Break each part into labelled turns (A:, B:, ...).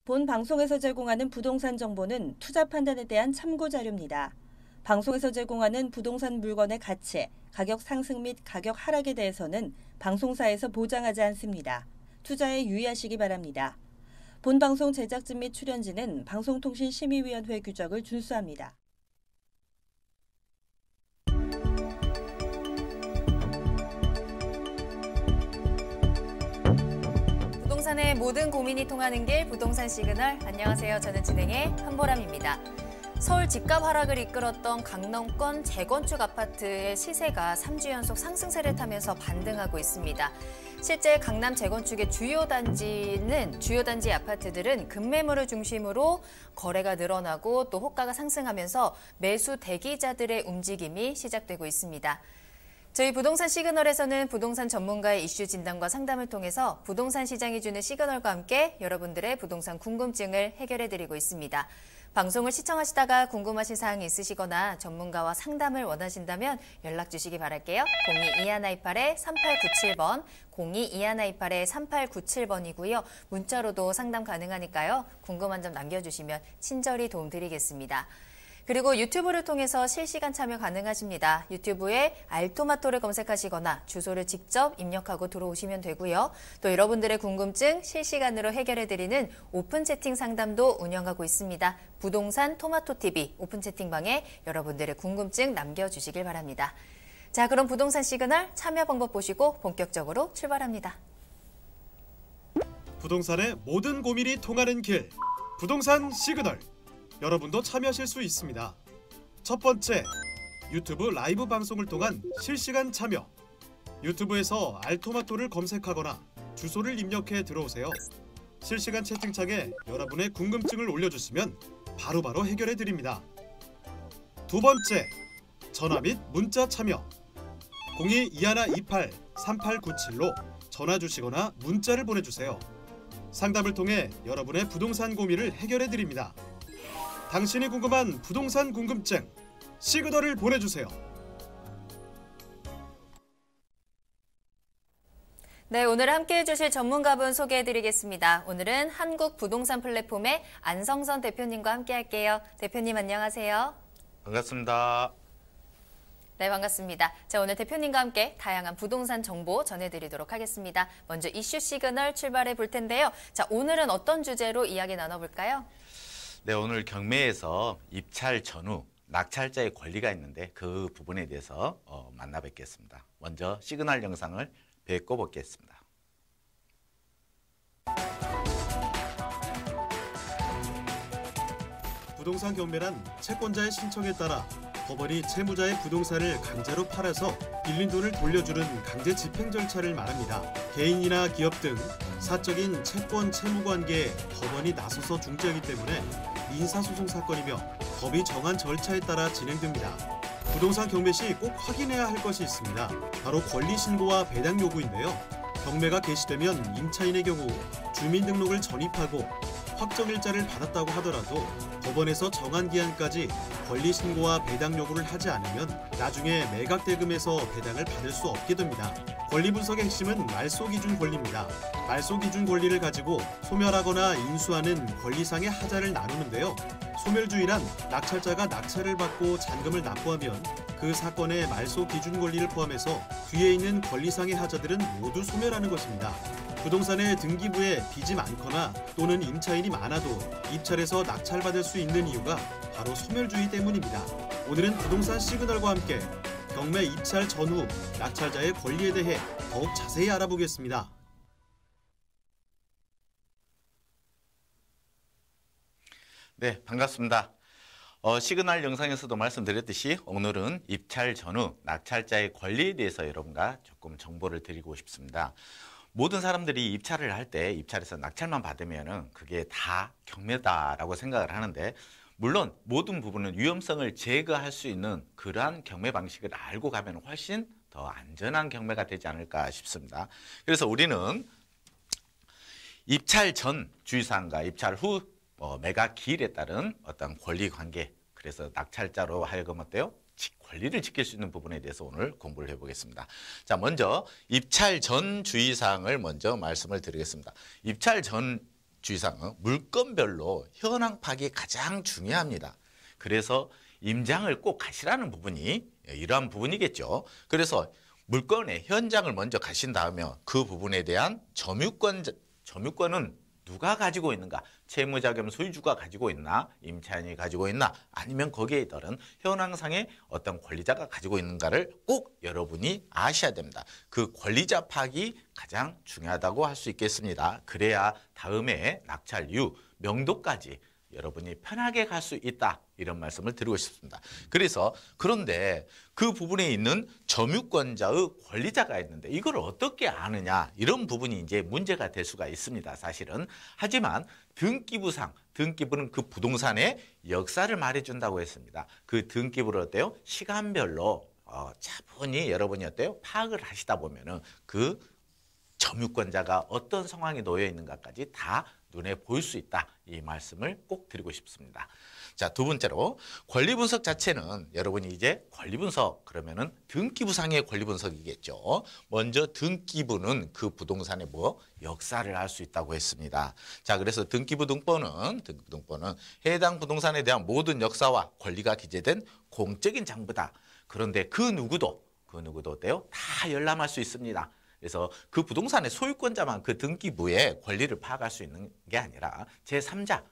A: 본 방송에서 제공하는 부동산 정보는 투자 판단에 대한 참고 자료입니다. 방송에서 제공하는 부동산 물건의 가치, 가격 상승 및 가격 하락에 대해서는 방송사에서 보장하지 않습니다. 투자에 유의하시기 바랍니다. 본 방송 제작진 및 출연진은 방송통신심의위원회 규정을 준수합니다.
B: 부동산의 모든 고민이 통하는 길 부동산 시그널. 안녕하세요. 저는 진행의 한보람입니다. 서울 집값 하락을 이끌었던 강남권 재건축 아파트의 시세가 3주 연속 상승세를 타면서 반등하고 있습니다. 실제 강남 재건축의 주요 단지 아파트들은 급매물을 중심으로 거래가 늘어나고 또 호가가 상승하면서 매수 대기자들의 움직임이 시작되고 있습니다. 저희 부동산 시그널에서는 부동산 전문가의 이슈 진단과 상담을 통해서 부동산 시장이 주는 시그널과 함께 여러분들의 부동산 궁금증을 해결해드리고 있습니다. 방송을 시청하시다가 궁금하신 사항이 있으시거나 전문가와 상담을 원하신다면 연락 주시기 바랄게요. 02-2128-3897번, 02-2128-3897번이고요. 문자로도 상담 가능하니까요. 궁금한 점 남겨주시면 친절히 도움드리겠습니다. 그리고 유튜브를 통해서 실시간 참여 가능하십니다. 유튜브에 알토마토를 검색하시거나 주소를 직접 입력하고 들어오시면 되고요. 또 여러분들의 궁금증 실시간으로 해결해드리는 오픈 채팅 상담도 운영하고 있습니다. 부동산 토마토TV 오픈 채팅방에 여러분들의 궁금증 남겨주시길 바랍니다. 자, 그럼 부동산 시그널 참여 방법 보시고 본격적으로 출발합니다.
C: 부동산의 모든 고민이 통하는 길, 부동산 시그널. 여러분도 참여하실 수 있습니다. 첫 번째, 유튜브 라이브 방송을 통한 실시간 참여. 유튜브에서 알토마토를 검색하거나 주소를 입력해 들어오세요. 실시간 채팅창에 여러분의 궁금증을 올려주시면 바로바로 해결해 드립니다. 두 번째, 전화 및 문자 참여. 02-2128-3897로 전화 주시거나 문자를 보내주세요. 상담을 통해 여러분의 부동산 고민을 해결해 드립니다. 당신이 궁금한 부동산 궁금증, 시그널을 보내주세요.
B: 네, 오늘 함께해 주실 전문가분 소개해드리겠습니다. 오늘은 한국 부동산 플랫폼의 안성선 대표님과 함께할게요. 대표님 안녕하세요.
D: 반갑습니다.
B: 네, 반갑습니다. 자, 오늘 대표님과 함께 다양한 부동산 정보 전해드리도록 하겠습니다. 먼저 이슈 시그널 출발해 볼 텐데요. 자, 오늘은 어떤 주제로 이야기 나눠볼까요?
D: 네, 오늘 경매에서 입찰 전후 낙찰자의 권리가 있는데 그 부분에 대해서 만나 뵙겠습니다. 먼저 시그널 영상을 뵙고 보겠습니다.
C: 부동산 경매란 채권자의 신청에 따라 법원이 채무자의 부동산을 강제로 팔아서 빌린 돈을 돌려주는 강제 집행 절차를 말합니다. 개인이나 기업 등 사적인 채권 채무 관계에 법원이 나서서 중재하기 때문에 민사소송 사건이며 법이 정한 절차에 따라 진행됩니다. 부동산 경매 시 꼭 확인해야 할 것이 있습니다. 바로 권리신고와 배당 요구인데요. 경매가 개시되면 임차인의 경우 주민등록을 전입하고 확정일자를 받았다고 하더라도 법원에서 정한 기한까지 권리신고와 배당 요구를 하지 않으면 나중에 매각대금에서 배당을 받을 수 없게 됩니다. 권리 분석의 핵심은 말소기준 권리입니다. 말소기준 권리를 가지고 소멸하거나 인수하는 권리상의 하자를 나누는데요. 소멸주의란 낙찰자가 낙찰을 받고 잔금을 납부하면 그 사건의 말소기준 권리를 포함해서 뒤에 있는 권리상의 하자들은 모두 소멸하는 것입니다. 부동산의 등기부에 빚이 많거나 또는 임차인이 많아도 입찰에서 낙찰받을 수 있는 이유가 바로 소멸주의 때문입니다. 오늘은 부동산 시그널과 함께 경매 입찰 전후 낙찰자의 권리에 대해 더욱 자세히 알아보겠습니다.
D: 네, 반갑습니다. 시그널 영상에서도 말씀드렸듯이 오늘은 입찰 전후 낙찰자의 권리에 대해서 여러분과 조금 정보를 드리고 싶습니다. 모든 사람들이 입찰을 할 때 입찰에서 낙찰만 받으면 그게 다 경매다라고 생각을 하는데, 물론 모든 부분은 위험성을 제거할 수 있는 그러한 경매 방식을 알고 가면 훨씬 더 안전한 경매가 되지 않을까 싶습니다. 그래서 우리는 입찰 전 주의사항과 입찰 후 매각 기일에 따른 어떤 권리 관계, 그래서 낙찰자로 하여금 어때요? 권리를 지킬 수 있는 부분에 대해서 오늘 공부를 해보겠습니다. 자, 먼저 입찰 전 주의사항을 먼저 말씀을 드리겠습니다. 입찰 전 주의사항은 물건별로 현황 파악이 가장 중요합니다. 그래서 임장을 꼭 가시라는 부분이 이러한 부분이겠죠. 그래서 물건의 현장을 먼저 가신 다음에 그 부분에 대한 점유권은 누가 가지고 있는가? 채무자 겸 소유주가 가지고 있나? 임차인이 가지고 있나? 아니면 거기에 따른 현황상의 어떤 권리자가 가지고 있는가를 꼭 여러분이 아셔야 됩니다. 그 권리자 파악이 가장 중요하다고 할 수 있겠습니다. 그래야 다음에 낙찰 이후 명도까지 여러분이 편하게 갈 수 있다. 이런 말씀을 드리고 싶습니다. 그래서 그런데 그 부분에 있는 점유권자의 권리자가 있는데 이걸 어떻게 아느냐 이런 부분이 이제 문제가 될 수가 있습니다. 사실은. 하지만 등기부상, 등기부는 그 부동산의 역사를 말해준다고 했습니다. 그 등기부를 어때요? 시간별로 차분히 여러분이 어때요? 파악을 하시다 보면은 그 점유권자가 어떤 상황에 놓여 있는가까지 다 눈에 보일 수 있다. 이 말씀을 꼭 드리고 싶습니다. 자, 두 번째로 권리 분석 자체는 여러분이 이제 권리 분석 그러면은 등기부상의 권리 분석이겠죠. 먼저 등기부는 그 부동산의 역사를 알 수 있다고 했습니다. 자, 그래서 등기부 등본은 해당 부동산에 대한 모든 역사와 권리가 기재된 공적인 장부다. 그런데 그 누구도 어때요? 다 열람할 수 있습니다. 그래서 그 부동산의 소유권자만 그 등기부의 권리를 파악할 수 있는 게 아니라 제3자,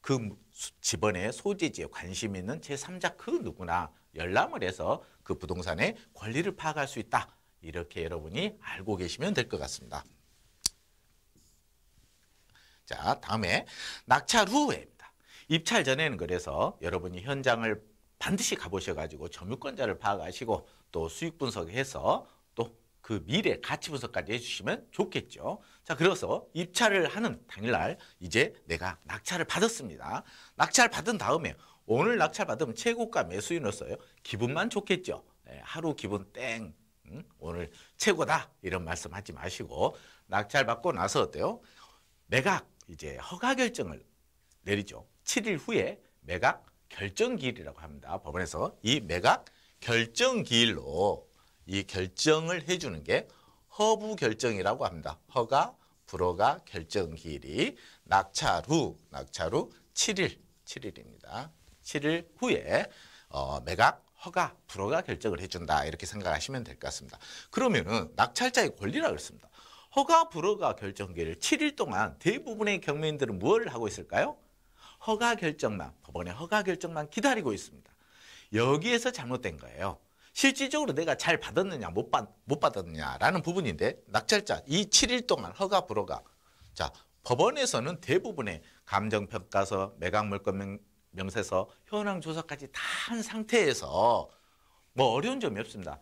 D: 그 집안의 소재지에 관심 있는 제3자 그 누구나 열람을 해서 그 부동산의 권리를 파악할 수 있다. 이렇게 여러분이 알고 계시면 될 것 같습니다. 자, 다음에 낙찰 후에입니다. 입찰 전에는 그래서 여러분이 현장을 반드시 가보셔가지고 점유권자를 파악하시고 또 수익 분석해서 또 그 미래 가치 분석까지 해주시면 좋겠죠. 자, 그래서 입찰을 하는 당일날 이제 내가 낙찰을 받았습니다. 낙찰 받은 다음에 오늘 낙찰 받으면 최고가 매수인으로서요. 기분만 좋겠죠. 하루 기분 땡, 오늘 최고다 이런 말씀하지 마시고 낙찰 받고 나서 어때요? 매각 이제 허가 결정을 내리죠. 7일 후에 매각 결정기일이라고 합니다. 법원에서 이 매각 결정기일로 이 결정을 해주는 게 허부 결정이라고 합니다. 허가, 불허가 결정기일이 낙찰 후 7일입니다. 7일 후에 매각, 허가, 불허가 결정을 해준다. 이렇게 생각하시면 될 것 같습니다. 그러면은 낙찰자의 권리라고 했습니다. 허가, 불허가 결정기일 7일 동안 대부분의 경매인들은 뭘 하고 있을까요? 허가 결정만, 법원의 허가 결정만 기다리고 있습니다. 여기에서 잘못된 거예요. 실질적으로 내가 잘 받았느냐 못 받았느냐라는 부분인데 낙찰자 이 7일 동안 허가 불허가 자 법원에서는 대부분의 감정평가서, 매각물건 명세서, 현황조사까지 다 한 상태에서 어려운 점이 없습니다.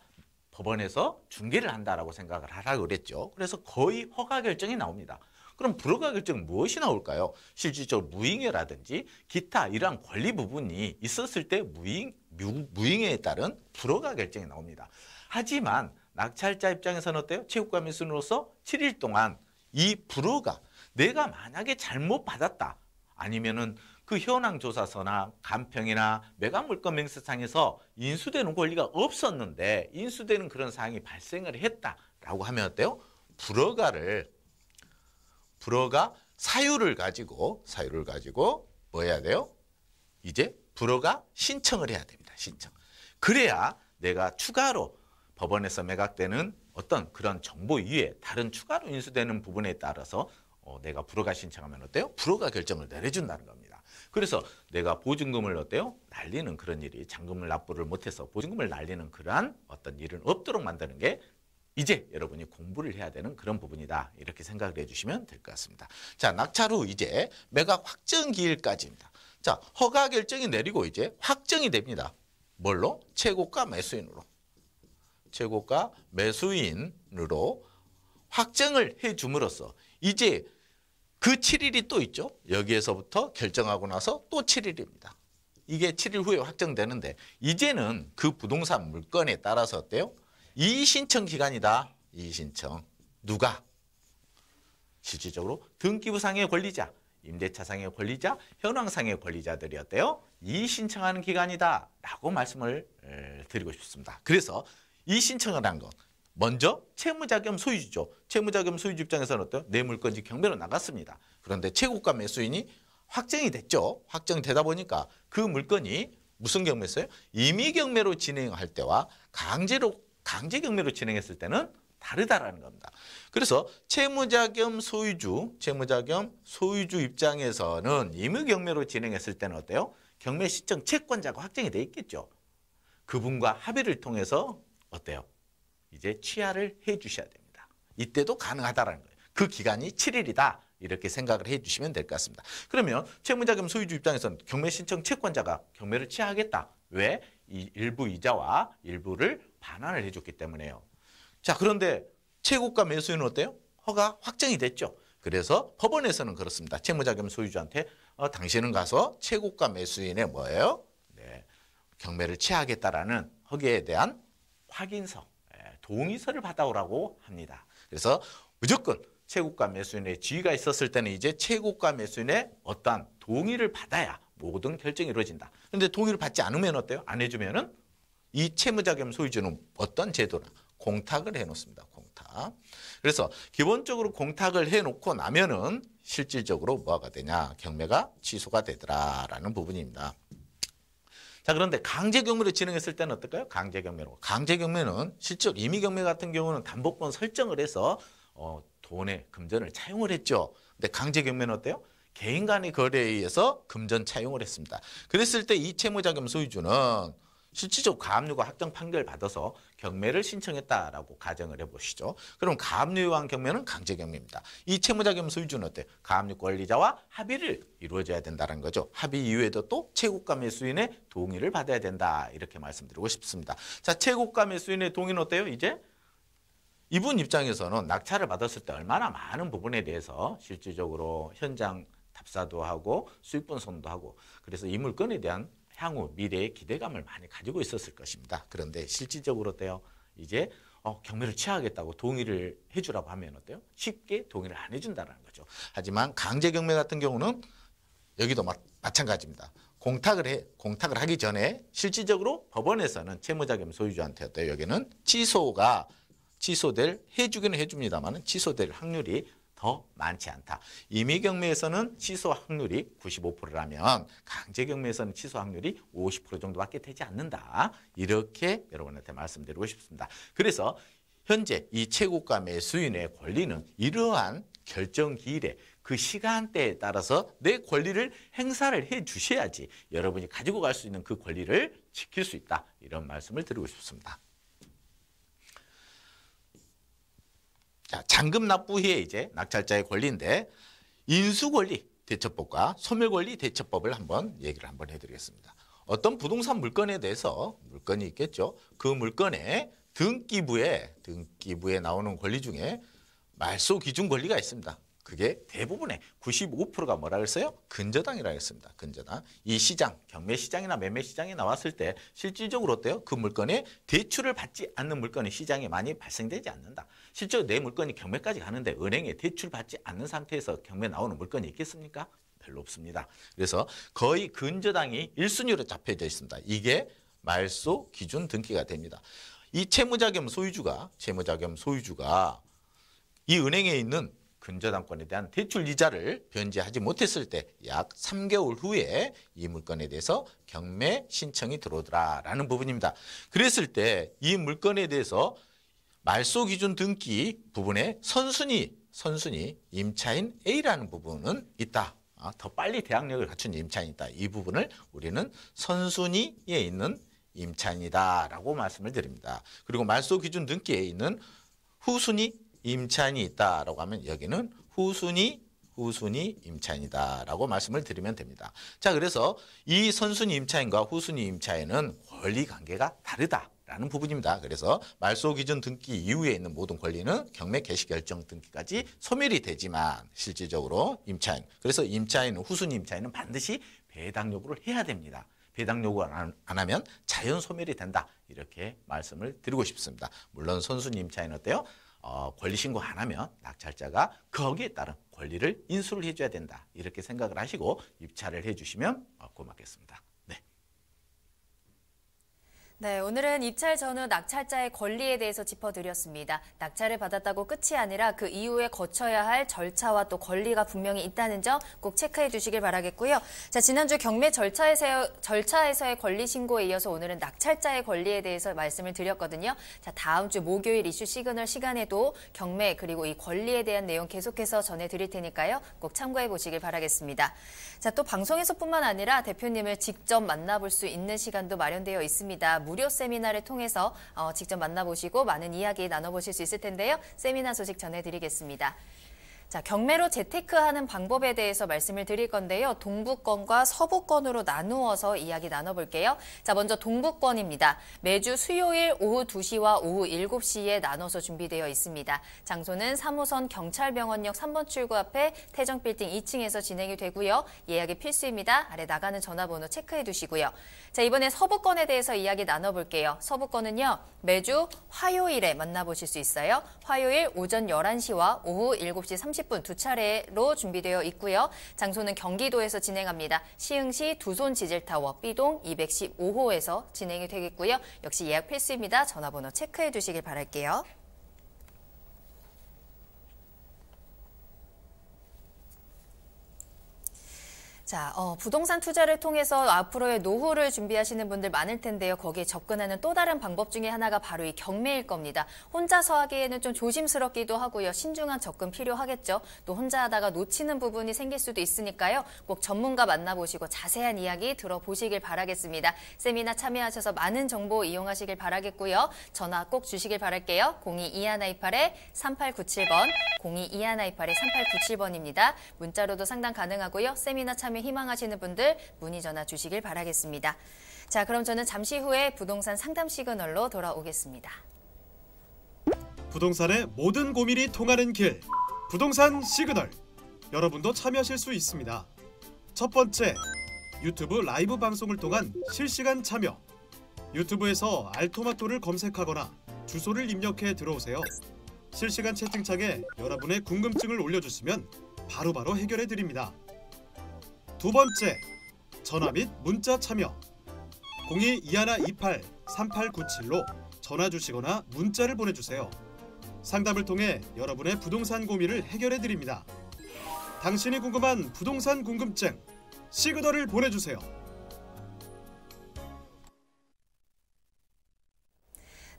D: 법원에서 중개를 한다라고 생각을 하라고 그랬죠. 그래서 거의 허가 결정이 나옵니다. 그럼 불허가 결정은 무엇이 나올까요? 실질적으로 무잉해라든지 기타 이러한 권리 부분이 있었을 때 무잉해에 따른 불허가 결정이 나옵니다. 하지만 낙찰자 입장에서는 어때요? 최고가 매수인으로서 7일 동안 이 불허가 내가 만약에 잘못 받았다 아니면은 그 현황조사서나 간평이나 매각물건 명세상에서 인수되는 권리가 없었는데 인수되는 그런 사항이 발생을 했다라고 하면 어때요? 불허가 사유를 가지고 뭐 해야 돼요? 이제 불허가 신청을 해야 됩니다. 신청. 그래야 내가 추가로 법원에서 매각되는 어떤 그런 정보 이외에 다른 추가로 인수되는 부분에 따라서 내가 불허가 신청하면 어때요? 불허가 결정을 내려준다는 겁니다. 그래서 내가 보증금을 어때요? 날리는 그런 일이 잔금을 납부를 못해서 보증금을 날리는 그러한 어떤 일은 없도록 만드는 게 이제 여러분이 공부를 해야 되는 그런 부분이다. 이렇게 생각을 해주시면 될 것 같습니다. 자, 낙찰 후 이제 매각 확정 기일까지입니다. 자, 허가 결정이 내리고 이제 확정이 됩니다. 뭘로? 최고가 매수인으로. 최고가 매수인으로 확정을 해줌으로써 이제 그 7일이 또 있죠. 여기에서부터 결정하고 나서 또 7일입니다. 이게 7일 후에 확정되는데 이제는 그 부동산 물건에 따라서 어때요? 이의신청 기간이다. 이의신청. 누가? 실질적으로 등기부상의 권리자, 임대차상의 권리자, 현황상의 권리자들이 어때요? 이의신청하는 기간이다. 라고 말씀을 드리고 싶습니다. 그래서 이의신청을 한 것. 먼저 채무자 겸 소유주죠. 채무자 겸 소유주 입장에서는 어때요? 내 물건지 경매로 나갔습니다. 그런데 최고가 매수인이 확정이 됐죠. 확정되다 보니까 그 물건이 무슨 경매였어요? 임의 경매로 진행할 때와 강제 경매로 진행했을 때는 다르다라는 겁니다. 그래서 채무자 겸 소유주 입장에서는 임의 경매로 진행했을 때는 어때요? 경매 신청 채권자가 확정이 돼 있겠죠. 그분과 합의를 통해서 어때요? 이제 취하를 해 주셔야 됩니다. 이때도 가능하다라는 거예요. 그 기간이 7일이다. 이렇게 생각을 해 주시면 될 것 같습니다. 그러면 채무자 겸 소유주 입장에서는 경매 신청 채권자가 경매를 취하하겠다. 왜? 이 일부 이자와 일부를 반환을 해줬기 때문에요. 자, 그런데 최고가 매수인은 어때요? 허가 확정이 됐죠. 그래서 법원에서는 그렇습니다. 채무자 겸 소유주한테 당신은 가서 최고가 매수인의 뭐예요? 네, 경매를 취하하겠다라는 허가에 대한 확인서, 동의서를 받아오라고 합니다. 그래서 무조건 최고가 매수인의 지위가 있었을 때는 이제 최고가 매수인의 어떠한 동의를 받아야 모든 결정이 이루어진다. 그런데 동의를 받지 않으면 어때요? 안 해주면은 이 채무자 겸 소유주는 어떤 제도나 공탁을 해놓습니다. 공탁. 그래서 기본적으로 공탁을 해놓고 나면은 실질적으로 뭐가 되냐? 경매가 취소가 되더라라는 부분입니다. 자, 그런데 강제 경매로 진행했을 때는 어떨까요? 강제 경매로. 강제 경매는 실제로 임의 경매 같은 경우는 담보권 설정을 해서 돈의 금전을 차용을 했죠. 근데 강제 경매는 어때요? 개인 간의 거래에 의해서 금전 차용을 했습니다. 그랬을 때 이 채무자 겸 소유주는 실질적으로 가압류가 확정 판결을 받아서 경매를 신청했다라고 가정을 해보시죠. 그럼 가압류에 의한 경매는 강제 경매입니다. 이 채무자 겸 소유주는 어때요? 가압류 권리자와 합의를 이루어져야 된다는 거죠. 합의 이후에도 또 최고가 매수인의 동의를 받아야 된다. 이렇게 말씀드리고 싶습니다. 자, 최고가 매수인의 동의는 어때요? 이제 이분 입장에서는 낙찰을 받았을 때 얼마나 많은 부분에 대해서 실질적으로 현장 답사도 하고 수익 분석도 하고 그래서 이 물건에 대한 향후 미래의 기대감을 많이 가지고 있었을 것입니다. 그런데 실질적으로 어때요? 이제 경매를 취하하겠다고 동의를 해주라고 하면 어때요? 쉽게 동의를 안 해준다는 거죠. 하지만 강제 경매 같은 경우는 여기도 마찬가지입니다. 공탁을 하기 전에 실질적으로 법원에서는 채무자 겸 소유주한테 어때요? 여기는 해주기는 해줍니다만 취소될 확률이 더 많지 않다. 임의 경매에서는 취소 확률이 95%라면 강제 경매에서는 취소 확률이 50% 정도밖에 되지 않는다. 이렇게 여러분한테 말씀드리고 싶습니다. 그래서 현재 이 최고가 매수인의 권리는 이러한 결정기일에 그 시간대에 따라서 내 권리를 행사를 해 주셔야지 여러분이 가지고 갈 수 있는 그 권리를 지킬 수 있다. 이런 말씀을 드리고 싶습니다. 자, 잔금 납부 후에 이제 낙찰자의 권리인데 인수권리 대처법과 소멸권리 대처법을 한번 얘기를 한번 해드리겠습니다. 어떤 부동산 물건에 대해서 물건이 있겠죠. 그 물건의 등기부에 나오는 권리 중에 말소 기준 권리가 있습니다. 그게 대부분의 95%가 뭐라 그랬어요? 근저당이라고 했습니다. 근저당. 이 시장, 경매 시장이나 매매 시장에 나왔을 때 실질적으로 어때요? 그 물건에 대출을 받지 않는 물건이 시장에 많이 발생되지 않는다. 실제로 내 물건이 경매까지 가는데 은행에 대출 받지 않는 상태에서 경매 나오는 물건이 있겠습니까? 별로 없습니다. 그래서 거의 근저당이 1순위로 잡혀져 있습니다. 이게 말소 기준 등기가 됩니다. 이 채무자 겸 소유주가 이 은행에 있는 근저당권에 대한 대출 이자를 변제하지 못했을 때 약 3개월 후에 이 물건에 대해서 경매 신청이 들어오더라라는 부분입니다. 그랬을 때 이 물건에 대해서 말소 기준 등기 부분에 선순위 임차인 A라는 부분은 있다. 더 빨리 대항력을 갖춘 임차인이 있다. 이 부분을 우리는 선순위에 있는 임차인이다라고 말씀을 드립니다. 그리고 말소 기준 등기에 있는 후순위 임차인이 있다라고 하면 여기는 후순위 임차인이다라고 말씀을 드리면 됩니다. 자, 그래서 이 선순위 임차인과 후순위 임차인은 권리 관계가 다르다라는 부분입니다. 그래서 말소 기준 등기 이후에 있는 모든 권리는 경매 개시 결정 등기까지 소멸이 되지만 실질적으로 그래서 후순위 임차인은 반드시 배당 요구를 해야 됩니다. 배당 요구를 안 하면 자연 소멸이 된다. 이렇게 말씀을 드리고 싶습니다. 물론 선순위 임차인은 어때요? 권리 신고 안 하면 낙찰자가 거기에 따른 권리를 인수를 해줘야 된다. 이렇게 생각을 하시고 입찰을 해주시면 고맙겠습니다. 네.
B: 네, 오늘은 입찰 전후 낙찰자의 권리에 대해서 짚어드렸습니다. 낙찰을 받았다고 끝이 아니라 그 이후에 거쳐야 할 절차와 또 권리가 분명히 있다는 점 꼭 체크해 주시길 바라겠고요. 자, 지난주 경매 절차에서의 권리 신고에 이어서 오늘은 낙찰자의 권리에 대해서 말씀을 드렸거든요. 자, 다음 주 목요일 이슈 시그널 시간에도 경매 그리고 이 권리에 대한 내용 계속해서 전해드릴 테니까요. 꼭 참고해 보시길 바라겠습니다. 자, 또 방송에서뿐만 아니라 대표님을 직접 만나볼 수 있는 시간도 마련되어 있습니다. 무료 세미나를 통해서 직접 만나보시고 많은 이야기 나눠보실 수 있을 텐데요. 세미나 소식 전해드리겠습니다. 자, 경매로 재테크하는 방법에 대해서 말씀을 드릴 건데요. 동부권과 서부권으로 나누어서 이야기 나눠볼게요. 자, 먼저 동부권입니다. 매주 수요일 오후 2시와 오후 7시에 나눠서 준비되어 있습니다. 장소는 3호선 경찰병원역 3번 출구 앞에 태정빌딩 2층에서 진행이 되고요. 예약이 필수입니다. 아래 나가는 전화번호 체크해 두시고요. 자, 이번에 서부권에 대해서 이야기 나눠볼게요. 서부권은요, 매주 화요일에 만나보실 수 있어요. 화요일 오전 11시와 오후 7시 30분 두 차례로 준비되어 있고요. 장소는 경기도에서 진행합니다. 시흥시 두손 지질타워 B동 215호에서 진행이 되겠고요. 역시 예약 필수입니다. 전화번호 체크해 두시길 바랄게요. 자, 부동산 투자를 통해서 앞으로의 노후를 준비하시는 분들 많을 텐데요. 거기에 접근하는 또 다른 방법 중에 하나가 바로 이 경매일 겁니다. 혼자서 하기에는 좀 조심스럽기도 하고요. 신중한 접근 필요하겠죠. 또 혼자 하다가 놓치는 부분이 생길 수도 있으니까요. 꼭 전문가 만나보시고 자세한 이야기 들어보시길 바라겠습니다. 세미나 참여하셔서 많은 정보 이용하시길 바라겠고요. 전화 꼭 주시길 바랄게요. 022128-3897번, 022128-3897번입니다. 문자로도 상담 가능하고요. 세미나 참여 희망하시는 분들 문의 전화 주시길 바라겠습니다. 자, 그럼 저는 잠시 후에 부동산 상담 시그널로 돌아오겠습니다.
C: 부동산의 모든 고민이 통하는 길, 부동산 시그널. 여러분도 참여하실 수 있습니다. 첫 번째, 유튜브 라이브 방송을 통한 실시간 참여. 유튜브에서 알토마토를 검색하거나 주소를 입력해 들어오세요. 실시간 채팅창에 여러분의 궁금증을 올려주시면 바로바로 해결해 드립니다. 두 번째, 전화 및 문자 참여. 022128-3897로 전화 주시거나 문자를 보내주세요. 상담을 통해 여러분의 부동산 고민을 해결해 드립니다. 당신이 궁금한 부동산 궁금증, 시그널을 보내주세요.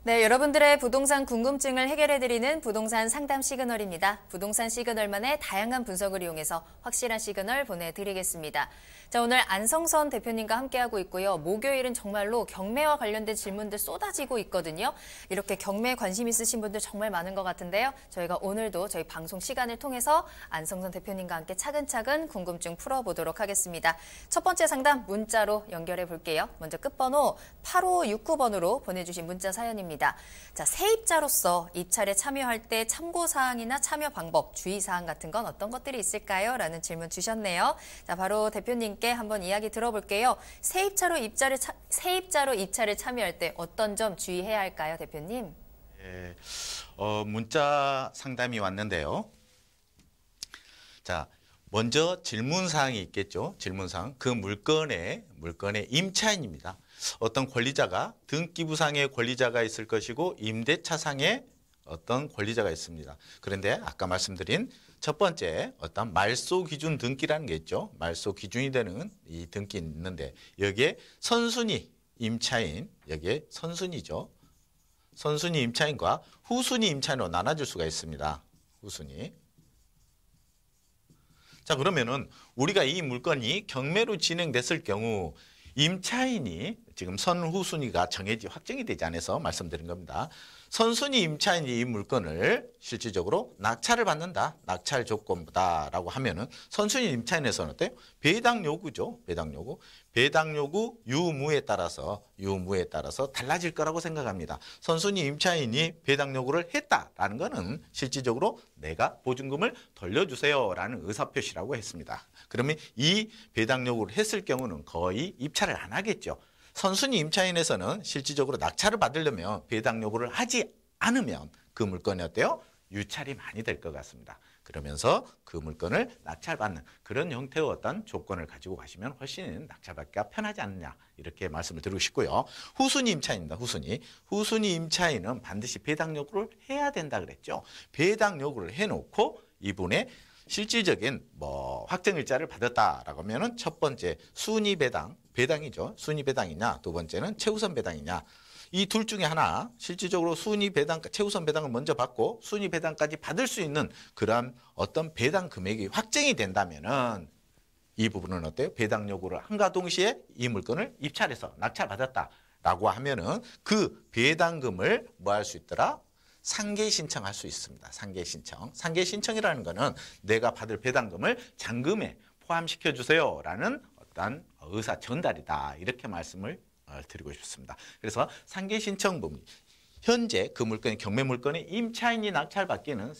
B: 네, 여러분들의 부동산 궁금증을 해결해드리는 부동산 상담 시그널입니다. 부동산 시그널만의 다양한 분석을 이용해서 확실한 시그널 보내드리겠습니다. 자, 오늘 안성선 대표님과 함께하고 있고요. 목요일은 정말로 경매와 관련된 질문들 쏟아지고 있거든요. 이렇게 경매에 관심 있으신 분들 정말 많은 것 같은데요. 저희가 오늘도 저희 방송 시간을 통해서 안성선 대표님과 함께 차근차근 궁금증 풀어보도록 하겠습니다. 첫 번째 상담 문자로 연결해 볼게요. 먼저 끝번호 8569번으로 보내주신 문자 사연입니다. 자, 세입자로서 입찰에 참여할 때 참고사항이나 참여 방법, 주의사항 같은 건 어떤 것들이 있을까요? 라는 질문 주셨네요. 자, 바로 대표님께 한번 이야기 들어볼게요. 세입자로 입찰에 참여할 때 어떤 점 주의해야 할까요, 대표님?
D: 예, 문자 상담이 왔는데요. 자, 먼저 질문사항이 있겠죠. 질문사항. 그 물건의 임차인입니다. 어떤 권리자가 등기부상의 권리자가 있을 것이고 임대차상의 어떤 권리자가 있습니다. 그런데 아까 말씀드린 첫 번째 어떤 말소 기준 등기라는 게 있죠. 말소 기준이 되는 이 등기 있는데 여기에 선순위 임차인, 여기에 선순위죠. 선순위 임차인과 후순위 임차인으로 나눠질 수가 있습니다. 후순위. 자, 그러면은 우리가 이 물건이 경매로 진행됐을 경우 임차인이 지금 선후순위가 확정이 되지 않아서 말씀드린 겁니다. 선순위 임차인이 이 물건을 실질적으로 낙찰을 받는다. 낙찰 조건부다라고 하면은 선순위 임차인에서는 어때요? 배당 요구죠. 배당 요구. 배당 요구 유무에 따라서 달라질 거라고 생각합니다. 선순위 임차인이 배당 요구를 했다라는 거는 실질적으로 내가 보증금을 돌려주세요라는 의사표시라고 했습니다. 그러면 이 배당 요구를 했을 경우는 거의 입찰을 안 하겠죠. 선순위 임차인에서는 실질적으로 낙찰을 받으려면 배당 요구를 하지 않으면 그 물건이 어때요? 유찰이 많이 될 것 같습니다. 그러면서 그 물건을 낙찰받는 그런 형태의 어떤 조건을 가지고 가시면 훨씬 낙찰받기가 편하지 않느냐 이렇게 말씀을 드리고 싶고요. 후순위 임차인입니다. 후순위 임차인은 반드시 배당 요구를 해야 된다 그랬죠. 배당 요구를 해놓고 이분의 실질적인 확정일자를 받았다라고 하면은 첫 번째 순위 배당이죠. 순위 배당이냐, 두 번째는 최우선 배당이냐. 이 둘 중에 하나 실질적으로 순위 배당, 최우선 배당을 먼저 받고 순위 배당까지 받을 수 있는 그러한 어떤 배당 금액이 확정이 된다면은 이 부분은 어때요? 배당 요구를 함과 동시에 이 물건을 입찰해서 낙찰받았다라고 하면은 그 배당금을 뭐 할 수 있더라? 상계 신청할 수 있습니다. 상계 신청. 상계 신청이라는 거는 내가 받을 배당금을 잔금에 포함시켜 주세요라는 어떤 의사 전달이다. 이렇게 말씀을 드리고 싶습니다. 그래서 상계 신청 부분. 현재 그 물건이 경매 물건이 임차인이 낙찰받기는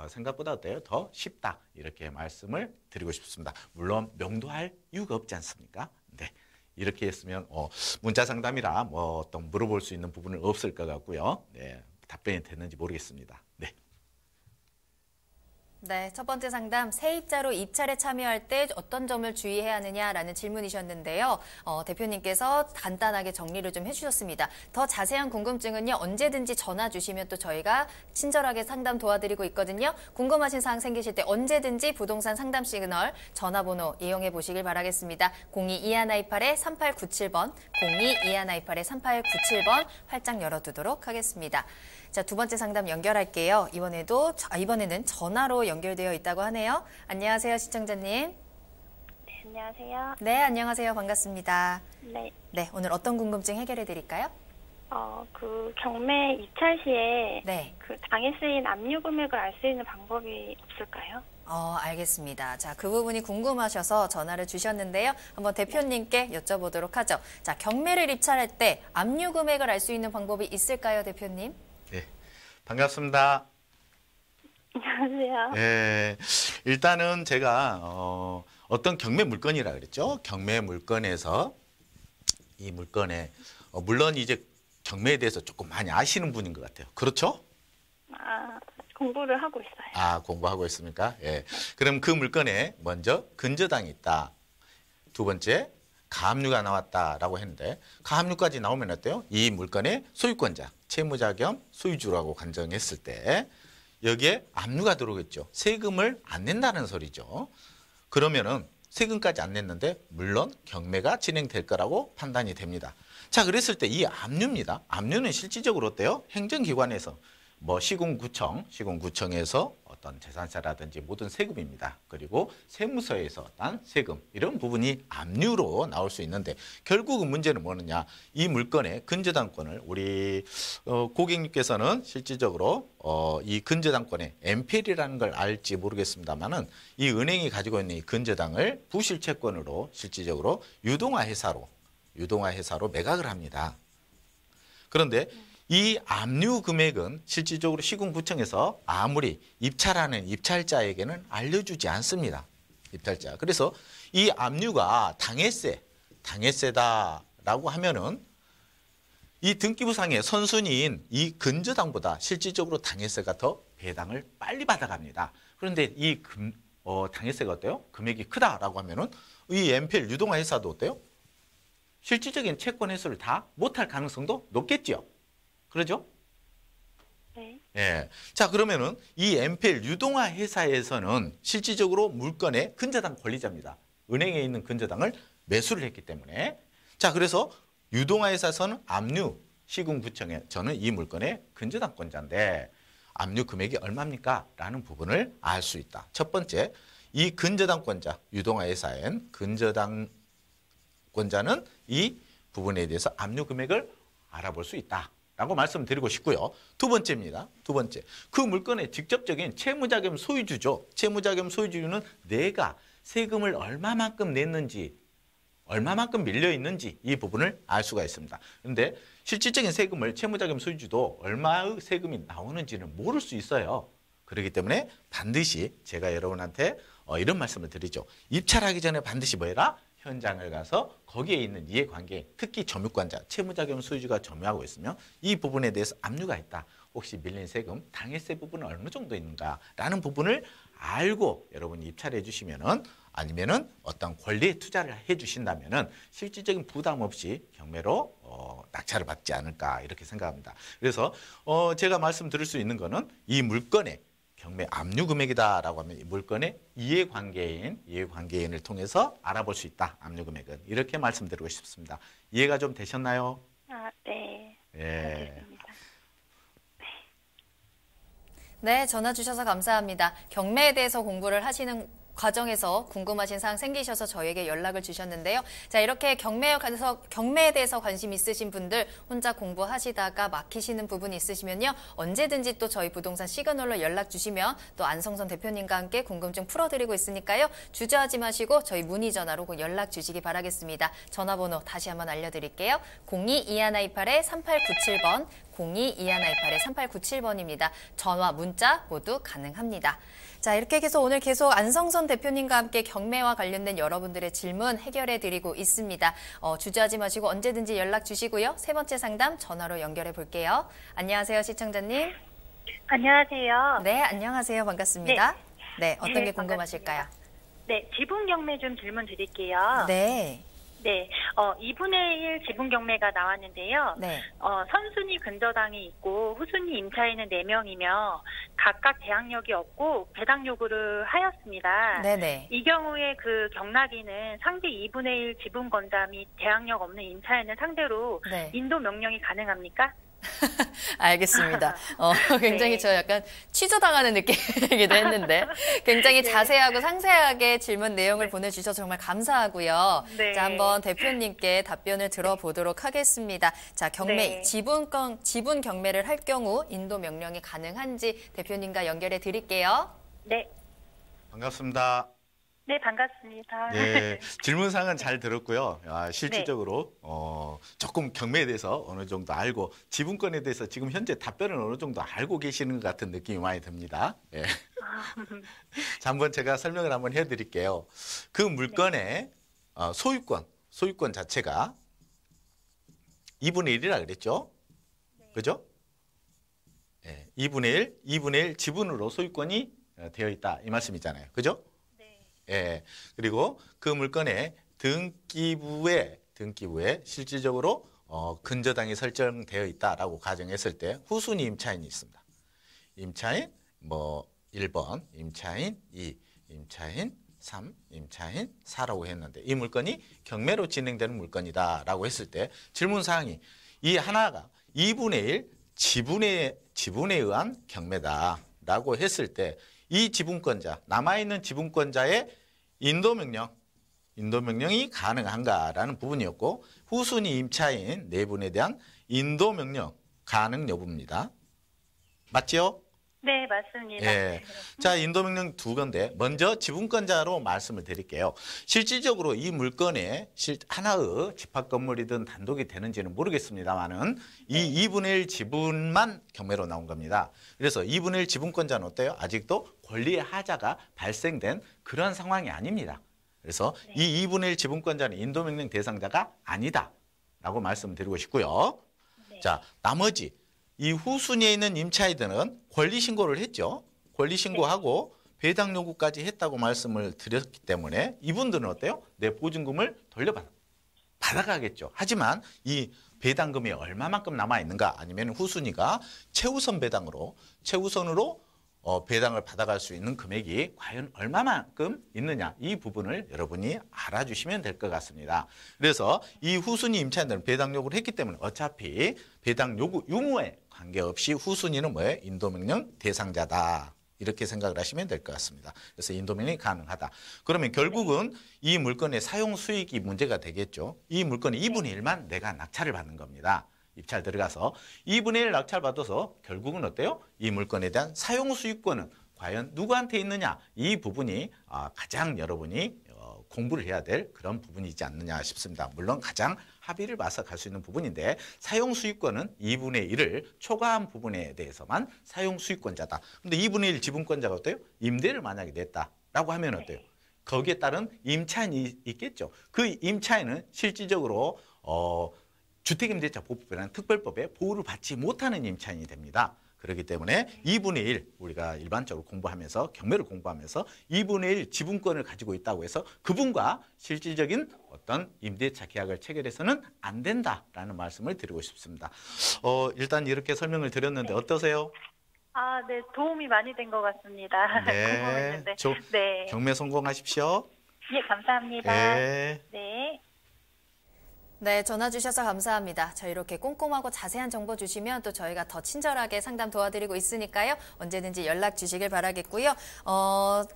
D: 생각보다 어때요? 더 쉽다. 이렇게 말씀을 드리고 싶습니다. 물론 명도할 이유가 없지 않습니까? 네. 이렇게 했으면 문자 상담이라 어떤 물어볼 수 있는 부분은 없을 것 같고요. 네. 답변이 됐는지 모르겠습니다. 네.
B: 네, 첫 번째 상담, 세입자로 입찰에 참여할 때 어떤 점을 주의해야 하느냐라는 질문이셨는데요. 대표님께서 간단하게 정리를 좀 해주셨습니다. 더 자세한 궁금증은요, 언제든지 전화 주시면 또 저희가 친절하게 상담 도와드리고 있거든요. 궁금하신 사항 생기실 때 언제든지 부동산 상담 시그널 전화번호 이용해 보시길 바라겠습니다. 02-2128-3897번, 02-2128-3897번 활짝 열어두도록 하겠습니다. 자, 두 번째 상담 연결할게요. 이번에는 전화로 연결되어 있다고 하네요. 안녕하세요, 시청자님.
E: 네, 안녕하세요.
B: 네, 안녕하세요. 반갑습니다.
E: 네.
B: 네, 오늘 어떤 궁금증 해결해 드릴까요?
E: 그 경매 입찰 시에
B: 네.
E: 그 당에 쓰인 압류 금액을 알 수 있는 방법이 없을까요?
B: 알겠습니다. 자, 그 부분이 궁금하셔서 전화를 주셨는데요. 한번 대표님께 여쭤보도록 하죠. 자, 경매를 입찰할 때 압류 금액을 알 수 있는 방법이 있을까요, 대표님?
D: 네. 반갑습니다.
E: 안녕하세요.
D: 네. 일단은 제가 어떤 경매 물건이라 그랬죠. 경매 물건에서 이 물건에 물론 이제 경매에 대해서 조금 많이 아시는 분인 것 같아요. 그렇죠?
E: 공부를 하고 있어요.
D: 공부하고 있습니까? 예. 그럼 그 물건에 먼저 근저당이 있다. 두 번째, 가압류가 나왔다라고 했는데 가압류까지 나오면 어때요? 이 물건의 소유권자, 채무자 겸 소유주라고 간정했을 때 여기에 압류가 들어오겠죠. 세금을 안 낸다는 소리죠. 그러면은 세금까지 안 냈는데 물론 경매가 진행될 거라고 판단이 됩니다. 자, 그랬을 때 이 압류입니다. 압류는 실질적으로 어때요? 행정기관에서 시군구청에서 어떤 재산세라든지 모든 세금입니다. 그리고 세무서에서 어떤 세금 이런 부분이 압류로 나올 수 있는데 결국은 문제는 뭐느냐? 이 물건의 근저당권을 우리 고객님께서는 실질적으로 이 근저당권의 MPL이라는 걸 알지 모르겠습니다만은 이 은행이 가지고 있는 이 근저당을 부실채권으로 실질적으로 유동화회사로 매각을 합니다. 그런데 이 압류 금액은 실질적으로 시군구청에서 아무리 입찰하는 입찰자에게는 알려주지 않습니다. 입찰자. 그래서 이 압류가 당해세다라고 하면은 이 등기부상의 선순위인 이 근저당보다 실질적으로 당해세가 더 배당을 빨리 받아갑니다. 그런데 이 당해세가 어때요? 금액이 크다라고 하면은 이 MPL 유동화 회사도 어때요? 실질적인 채권 회수를 다 못할 가능성도 높겠죠. 그러죠?
E: 네.
D: 예. 자, 그러면은 이 MPL 유동화 회사에서는 실질적으로 물건의 근저당 권리자입니다. 은행에 있는 근저당을 매수를 했기 때문에. 자, 그래서 유동화 회사에서는 압류 시군구청에 저는 이 물건의 근저당권자인데 압류 금액이 얼마입니까? 라는 부분을 알 수 있다. 첫 번째, 이 근저당권자 유동화 회사엔 근저당권자는 이 부분에 대해서 압류 금액을 알아볼 수 있다. 라고 말씀드리고 싶고요. 두 번째입니다. 두 번째. 그 물건의 직접적인 채무자 겸 소유주죠. 채무자 겸 소유주는 내가 세금을 얼마만큼 냈는지, 얼마만큼 밀려 있는지 이 부분을 알 수가 있습니다. 그런데 실질적인 세금을 채무자 겸 소유주도 얼마의 세금이 나오는지는 모를 수 있어요. 그렇기 때문에 반드시 제가 여러분한테 이런 말씀을 드리죠. 입찰하기 전에 반드시 뭐 해라? 현장을 가서 거기에 있는 이해관계, 특히 점유권자, 채무자 겸 소유주가 점유하고 있으면 이 부분에 대해서 압류가 있다. 혹시 밀린 세금, 당해세 부분은 어느 정도 있는가라는 부분을 알고 여러분이 입찰해 주시면은 아니면은 어떤 권리에 투자를 해 주신다면은 실질적인 부담 없이 경매로 낙찰을 받지 않을까 이렇게 생각합니다. 그래서 제가 말씀드릴 수 있는 거는 이 물건의 경매 압류 금액이다라고 하면 이 물건의 이해관계인을 통해서 알아볼 수 있다. 압류 금액은 이렇게 말씀드리고 싶습니다. 이해가 좀 되셨나요?
E: 아, 네.
D: 예.
E: 알겠습니다.
B: 네, 전화 주셔서 감사합니다. 경매에 대해서 공부를 하시는 과정에서 궁금하신 사항 생기셔서 저에게 연락을 주셨는데요. 자, 이렇게 경매에 대해서 관심 있으신 분들 혼자 공부하시다가 막히시는 부분이 있으시면요. 언제든지 또 저희 부동산 시그널로 연락 주시면 또 안성선 대표님과 함께 궁금증 풀어드리고 있으니까요. 주저하지 마시고 저희 문의 전화로 연락 주시기 바라겠습니다. 전화번호 다시 한번 알려드릴게요. 02-2128-3897번, 02-2128-3897번입니다. 전화, 문자 모두 가능합니다. 자, 이렇게 해서 오늘 계속 안성선 대표님과 함께 경매와 관련된 여러분들의 질문 해결해드리고 있습니다. 주저하지 마시고 언제든지 연락 주시고요. 세 번째 상담 전화로 연결해 볼게요. 안녕하세요, 시청자님.
E: 안녕하세요.
B: 네, 안녕하세요. 반갑습니다. 네, 어떤 게 궁금하실까요?
E: 네, 지분 경매 좀 질문 드릴게요.
B: 네.
E: 네, 2분의 1 지분 경매가 나왔는데요.
B: 네.
E: 선순위 근저당이 있고 후순위 임차인은 4명이며 각각 대항력이 없고 배당 요구를 하였습니다.
B: 네네.
E: 이 경우에 그 경락인은 상대 2분의 1 지분 권자 및 대항력 없는 임차인을 상대로
B: 네.
E: 인도 명령이 가능합니까?
B: 알겠습니다. 굉장히
E: 네.
B: 저 약간 취조당하는 느낌이기도 했는데 굉장히
E: 네.
B: 자세하고 상세하게 질문 내용을 보내주셔서 정말 감사하고요.
E: 네.
B: 자, 한번 대표님께 답변을 들어보도록 하겠습니다. 자, 경매,
E: 네.
B: 지분 경매를 할 경우 인도 명령이 가능한지 대표님과 연결해 드릴게요.
E: 네.
D: 반갑습니다.
E: 네, 반갑습니다.
D: 네, 질문사항은 잘 들었고요. 실질적으로
E: 네.
D: 조금 경매에 대해서 어느 정도 알고 지분권에 대해서 지금 현재 답변을 어느 정도 알고 계시는 것 같은 느낌이 많이 듭니다. 예. 자, 한번 제가 설명을 한번 해드릴게요. 그 물건의 소유권 자체가 2분의 1이라 그랬죠? 그죠? 예, 2분의 1 지분으로 소유권이 되어 있다 이 말씀이잖아요. 그죠? 예, 그리고 그 물건의 등기부에 실질적으로 근저당이 설정되어 있다라고 가정했을 때 후순위 임차인이 있습니다. 임차인 1번, 임차인 2, 임차인 3, 임차인 4라고 했는데 이 물건이 경매로 진행되는 물건이다라고 했을 때 질문사항이 이 하나가 2분의 1 지분에 의한 경매다라고 했을 때 이 지분권자, 남아있는 지분권자의 인도명령이 가능한가라는 부분이었고 후순위 임차인 4분에 대한 인도명령 가능 여부입니다. 맞지요?
E: 네, 맞습니다.
D: 예. 자, 인도명령 두 건데 먼저 지분권자로 말씀을 드릴게요. 실질적으로 이 물건에 하나의 집합건물이든 단독이 되는지는 모르겠습니다만은 이 2분의 1 지분만 경매로 나온 겁니다. 그래서 2분의 1 지분권자는 어때요? 아직도 권리의 하자가 발생된 그런 상황이 아닙니다. 그래서 이 2분의 1 지분권자는 인도명령 대상자가 아니다라고 말씀드리고 싶고요. 자, 나머지 이 후순위에 있는 임차인들은 권리신고를 했죠. 권리신고하고 배당 요구까지 했다고 말씀을 드렸기 때문에 이분들은 어때요? 내 보증금을 받아가겠죠. 하지만 이 배당금이 얼마만큼 남아있는가 아니면 후순위가 최우선으로 배당을 받아갈 수 있는 금액이 과연 얼마만큼 있느냐 이 부분을 여러분이 알아주시면 될 것 같습니다. 그래서 이 후순위 임차인들은 배당 요구를 했기 때문에 어차피 배당 요구 유무에 관계없이 후순위는 뭐예요? 인도명령 대상자다. 이렇게 생각을 하시면 될 것 같습니다. 그래서 인도명령이 가능하다. 그러면 결국은 이 물건의 사용 수익이 문제가 되겠죠. 이 물건의 2분의 1만 내가 낙찰을 받는 겁니다. 입찰 들어가서 2분의 1 낙찰 받아서 결국은 어때요? 이 물건에 대한 사용 수익권은 과연 누구한테 있느냐? 이 부분이 가장 여러분이 공부를 해야 될 그런 부분이지 않느냐 싶습니다. 물론 가장 합의를 봐서 갈 수 있는 부분인데 사용 수익권은 2분의 1을 초과한 부분에 대해서만 사용 수익권자다. 근데 2분의 1 지분권자가 어때요? 임대를 만약에 냈다라고 하면 어때요? 거기에 따른 임차인이 있겠죠. 그 임차인은 실질적으로 주택임대차 보호법이라는 특별법에 보호를 받지 못하는 임차인이 됩니다. 그렇기 때문에 2분의 1 우리가 일반적으로 공부하면서 경매를 공부하면서 2분의 1 지분권을 가지고 있다고 해서 그분과 실질적인 어떤 임대차 계약을 체결해서는 안 된다라는 말씀을 드리고 싶습니다. 일단 이렇게 설명을 드렸는데 어떠세요?
E: 아, 네, 도움이 많이 된 것 같습니다.
D: 네,
E: 궁금했는데. 네.
D: 경매 성공하십시오.
E: 예, 감사합니다.
D: 네.
E: 네.
B: 네, 전화 주셔서 감사합니다. 저희 이렇게 꼼꼼하고 자세한 정보 주시면 또 저희가 더 친절하게 상담 도와드리고 있으니까요. 언제든지 연락 주시길 바라겠고요.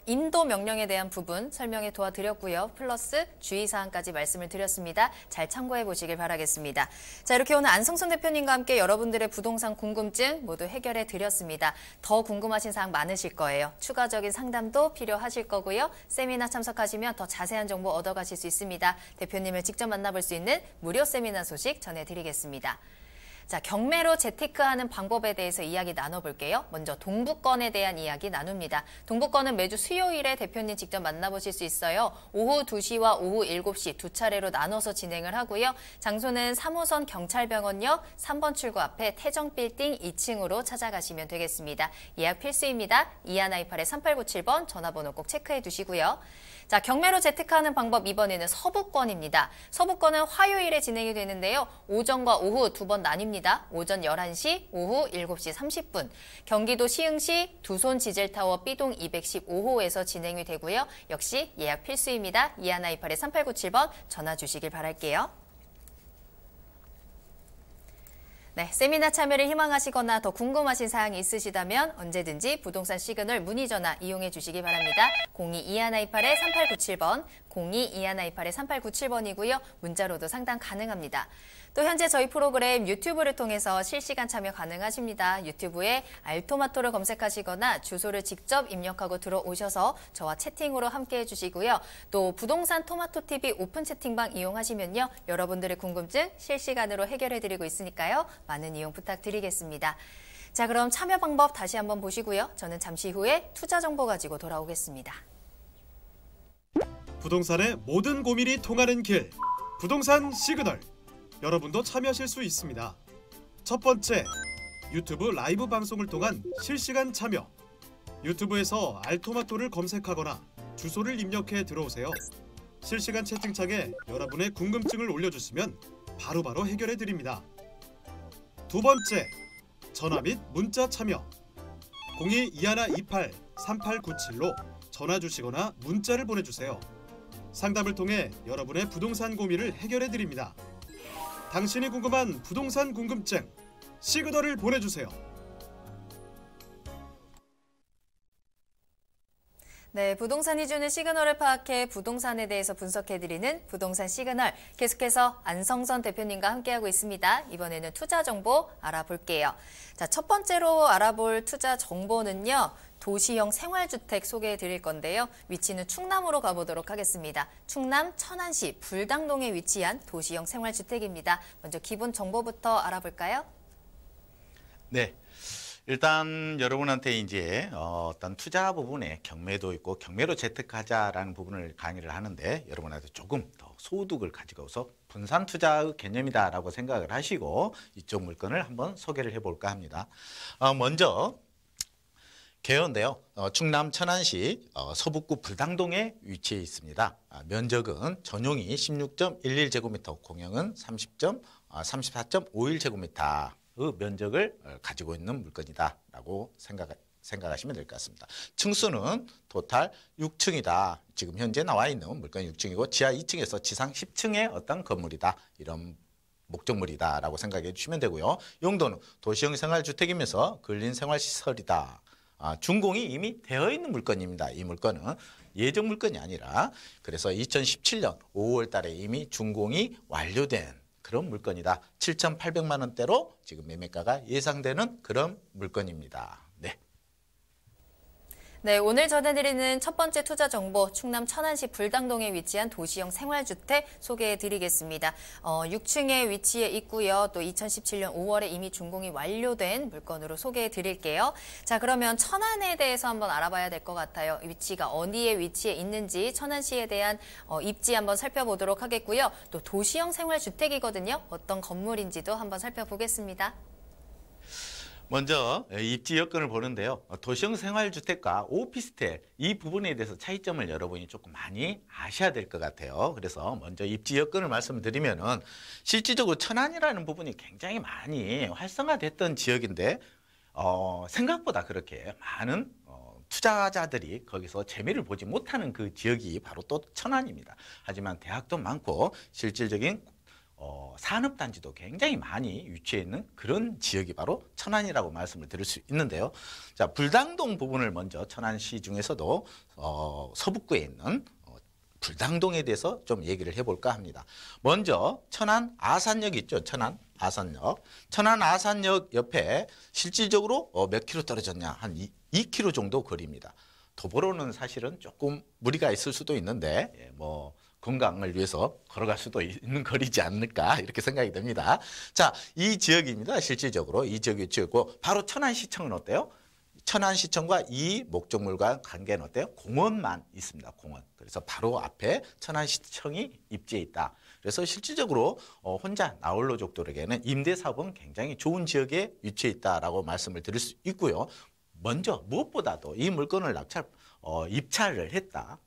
B: 인도 명령에 대한 부분 설명해 도와드렸고요. 플러스 주의사항까지 말씀을 드렸습니다. 잘 참고해 보시길 바라겠습니다. 자, 이렇게 오늘 안성선 대표님과 함께 여러분들의 부동산 궁금증 모두 해결해 드렸습니다. 더 궁금하신 사항 많으실 거예요. 추가적인 상담도 필요하실 거고요. 세미나 참석하시면 더 자세한 정보 얻어가실 수 있습니다. 대표님을 직접 만나볼 수 있는 무료 세미나 소식 전해드리겠습니다. 자, 경매로 재테크하는 방법에 대해서 이야기 나눠볼게요. 먼저 동부권에 대한 이야기 나눕니다. 동부권은 매주 수요일에 대표님 직접 만나보실 수 있어요. 오후 2시와 오후 7시 두 차례로 나눠서 진행을 하고요. 장소는 3호선 경찰병원역 3번 출구 앞에 태정빌딩 2층으로 찾아가시면 되겠습니다. 예약 필수입니다. 2128-3897번 전화번호 꼭 체크해 두시고요. 자, 경매로 재테크하는 방법 이번에는 서부권입니다. 서부권은 화요일에 진행이 되는데요. 오전과 오후 두 번 나뉩니다. 오전 11시, 오후 7시 30분. 경기도 시흥시 두손 지젤타워 B동 215호에서 진행이 되고요. 역시 예약 필수입니다. 2128-3897번 전화 주시길 바랄게요. 네, 세미나 참여를 희망하시거나 더 궁금하신 사항이 있으시다면 언제든지 부동산 시그널 문의 전화 이용해 주시기 바랍니다. 02-2128-3897번, 02-2128-3897번이고요. 문자로도 상담 가능합니다. 또 현재 저희 프로그램 유튜브를 통해서 실시간 참여 가능하십니다. 유튜브에 알토마토를 검색하시거나 주소를 직접 입력하고 들어오셔서 저와 채팅으로 함께해 주시고요. 또 부동산 토마토TV 오픈 채팅방 이용하시면요. 여러분들의 궁금증 실시간으로 해결해 드리고 있으니까요. 많은 이용 부탁드리겠습니다. 자, 그럼 참여 방법 다시 한번 보시고요. 저는 잠시 후에 투자 정보 가지고 돌아오겠습니다.
C: 부동산의 모든 고민이 통하는 길, 부동산 시그널. 여러분도 참여하실 수 있습니다. 첫 번째, 유튜브 라이브 방송을 통한 실시간 참여. 유튜브에서 알토마토를 검색하거나 주소를 입력해 들어오세요. 실시간 채팅창에 여러분의 궁금증을 올려주시면 바로바로 해결해 드립니다. 두 번째, 전화 및 문자 참여. 02-2128-3897로 전화 주시거나 문자를 보내주세요. 상담을 통해 여러분의 부동산 고민을 해결해 드립니다. 당신이 궁금한 부동산 궁금증, 시그널을 보내주세요.
B: 네, 부동산이 주는 시그널을 파악해 부동산에 대해서 분석해드리는 부동산 시그널. 계속해서 안성선 대표님과 함께하고 있습니다. 이번에는 투자 정보 알아볼게요. 자, 첫 번째로 알아볼 투자 정보는요. 도시형 생활주택 소개해 드릴 건데요. 위치는 충남으로 가보도록 하겠습니다. 충남 천안시 불당동에 위치한 도시형 생활주택입니다. 먼저 기본 정보부터 알아볼까요?
D: 네. 일단 여러분한테 이제 어떤 투자 부분에 경매도 있고 경매로 재테크하자라는 부분을 강의를 하는데 여러분한테 조금 더 소득을 가지고서 분산 투자의 개념이다라고 생각을 하시고 이쪽 물건을 한번 소개를 해볼까 합니다. 먼저 개요인데요. 충남 천안시 서북구 불당동에 위치해 있습니다. 면적은 전용이 16.11제곱미터, 공용은 34.51제곱미터. 의 면적을 가지고 있는 물건이다라고 생각하시면 될 것 같습니다. 층수는 토탈 6층이다. 지금 현재 나와 있는 물건 6층이고 지하 2층에서 지상 10층의 어떤 건물이다. 이런 목적물이다라고 생각해 주시면 되고요. 용도는 도시형 생활주택이면서 근린생활시설이다. 준공이 이미 되어 있는 물건입니다. 이 물건은 예정 물건이 아니라 그래서 2017년 5월 달에 이미 준공이 완료된 그런 물건이다. 7,800만 원대로 지금 매매가가 예상되는 그런 물건입니다. 네.
B: 네, 오늘 전해드리는 첫 번째 투자 정보, 충남 천안시 불당동에 위치한 도시형 생활주택 소개해드리겠습니다. 6층에 위치해 있고요. 또 2017년 5월에 이미 준공이 완료된 물건으로 소개해드릴게요. 자, 그러면 천안에 대해서 한번 알아봐야 될 것 같아요. 위치가 어디에 위치해 있는지 천안시에 대한 입지 한번 살펴보도록 하겠고요. 또 도시형 생활주택이거든요. 어떤 건물인지도 한번 살펴보겠습니다.
D: 먼저 입지 여건을 보는데요. 도시형 생활주택과 오피스텔 이 부분에 대해서 차이점을 여러분이 조금 많이 아셔야 될 것 같아요. 그래서 먼저 입지 여건을 말씀드리면은 실질적으로 천안이라는 부분이 굉장히 많이 활성화됐던 지역인데 생각보다 그렇게 많은 투자자들이 거기서 재미를 보지 못하는 그 지역이 바로 또 천안입니다. 하지만 대학도 많고 실질적인 산업단지도 굉장히 많이 위치해 있는 그런 지역이 바로 천안이라고 말씀을 드릴 수 있는데요. 자, 불당동 부분을 먼저 천안시 중에서도 서북구에 있는 불당동에 대해서 좀 얘기를 해볼까 합니다. 먼저 천안 아산역 있죠. 천안 아산역. 천안 아산역 옆에 실질적으로 몇 킬로 떨어졌냐? 한 2킬로 정도 거리입니다. 도보로는 사실은 조금 무리가 있을 수도 있는데 건강을 위해서 걸어갈 수도 있는 거리지 않을까 이렇게 생각이 듭니다. 자, 이 지역입니다. 실질적으로 이 지역이 위치했고 바로 천안시청은 어때요? 천안시청과 이 목적물과 관계는 어때요? 공원만 있습니다. 공원. 그래서 바로 앞에 천안시청이 입지해 있다. 그래서 실질적으로 혼자 나홀로족들에게는 임대사업은 굉장히 좋은 지역에 위치해 있다라고 말씀을 드릴 수 있고요. 먼저 무엇보다도 이 물건을 입찰을 했다.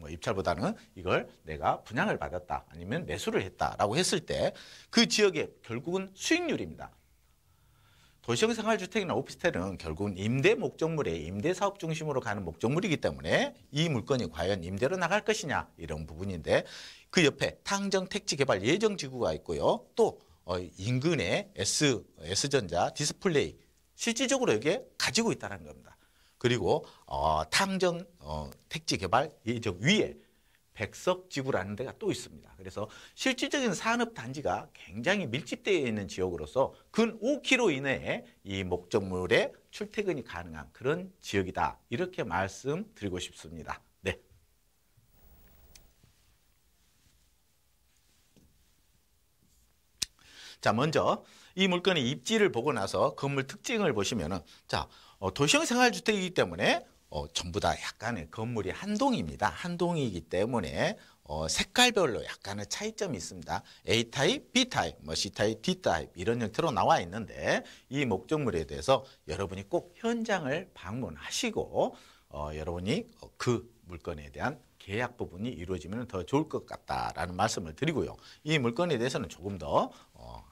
D: 입찰보다는 이걸 내가 분양을 받았다 아니면 매수를 했다라고 했을 때 그 지역의 결국은 수익률입니다. 도시형 생활주택이나 오피스텔은 결국은 임대 목적물에 임대사업 중심으로 가는 목적물이기 때문에 이 물건이 과연 임대로 나갈 것이냐 이런 부분인데 그 옆에 탕정택지개발 예정지구가 있고요. 또 인근에 S전자 디스플레이 실질적으로 여기에 가지고 있다는 겁니다. 그리고 탕정 택지 개발 예정 위에 백석지구라는 데가 또 있습니다. 그래서 실질적인 산업단지가 굉장히 밀집되어 있는 지역으로서 근 5km 이내에 이 목적물의 출퇴근이 가능한 그런 지역이다. 이렇게 말씀드리고 싶습니다. 네. 자, 먼저 이 물건의 입지를 보고 나서 건물 특징을 보시면은 자, 도시형 생활주택이기 때문에 전부 다 약간의 건물이 한 동입니다. 한 동이기 때문에 색깔별로 약간의 차이점이 있습니다. A타입, B타입, C타입, D타입 이런 형태로 나와 있는데 이 목적물에 대해서 여러분이 꼭 현장을 방문하시고 여러분이 그 물건에 대한 계약 부분이 이루어지면 더 좋을 것 같다라는 말씀을 드리고요. 이 물건에 대해서는 조금 더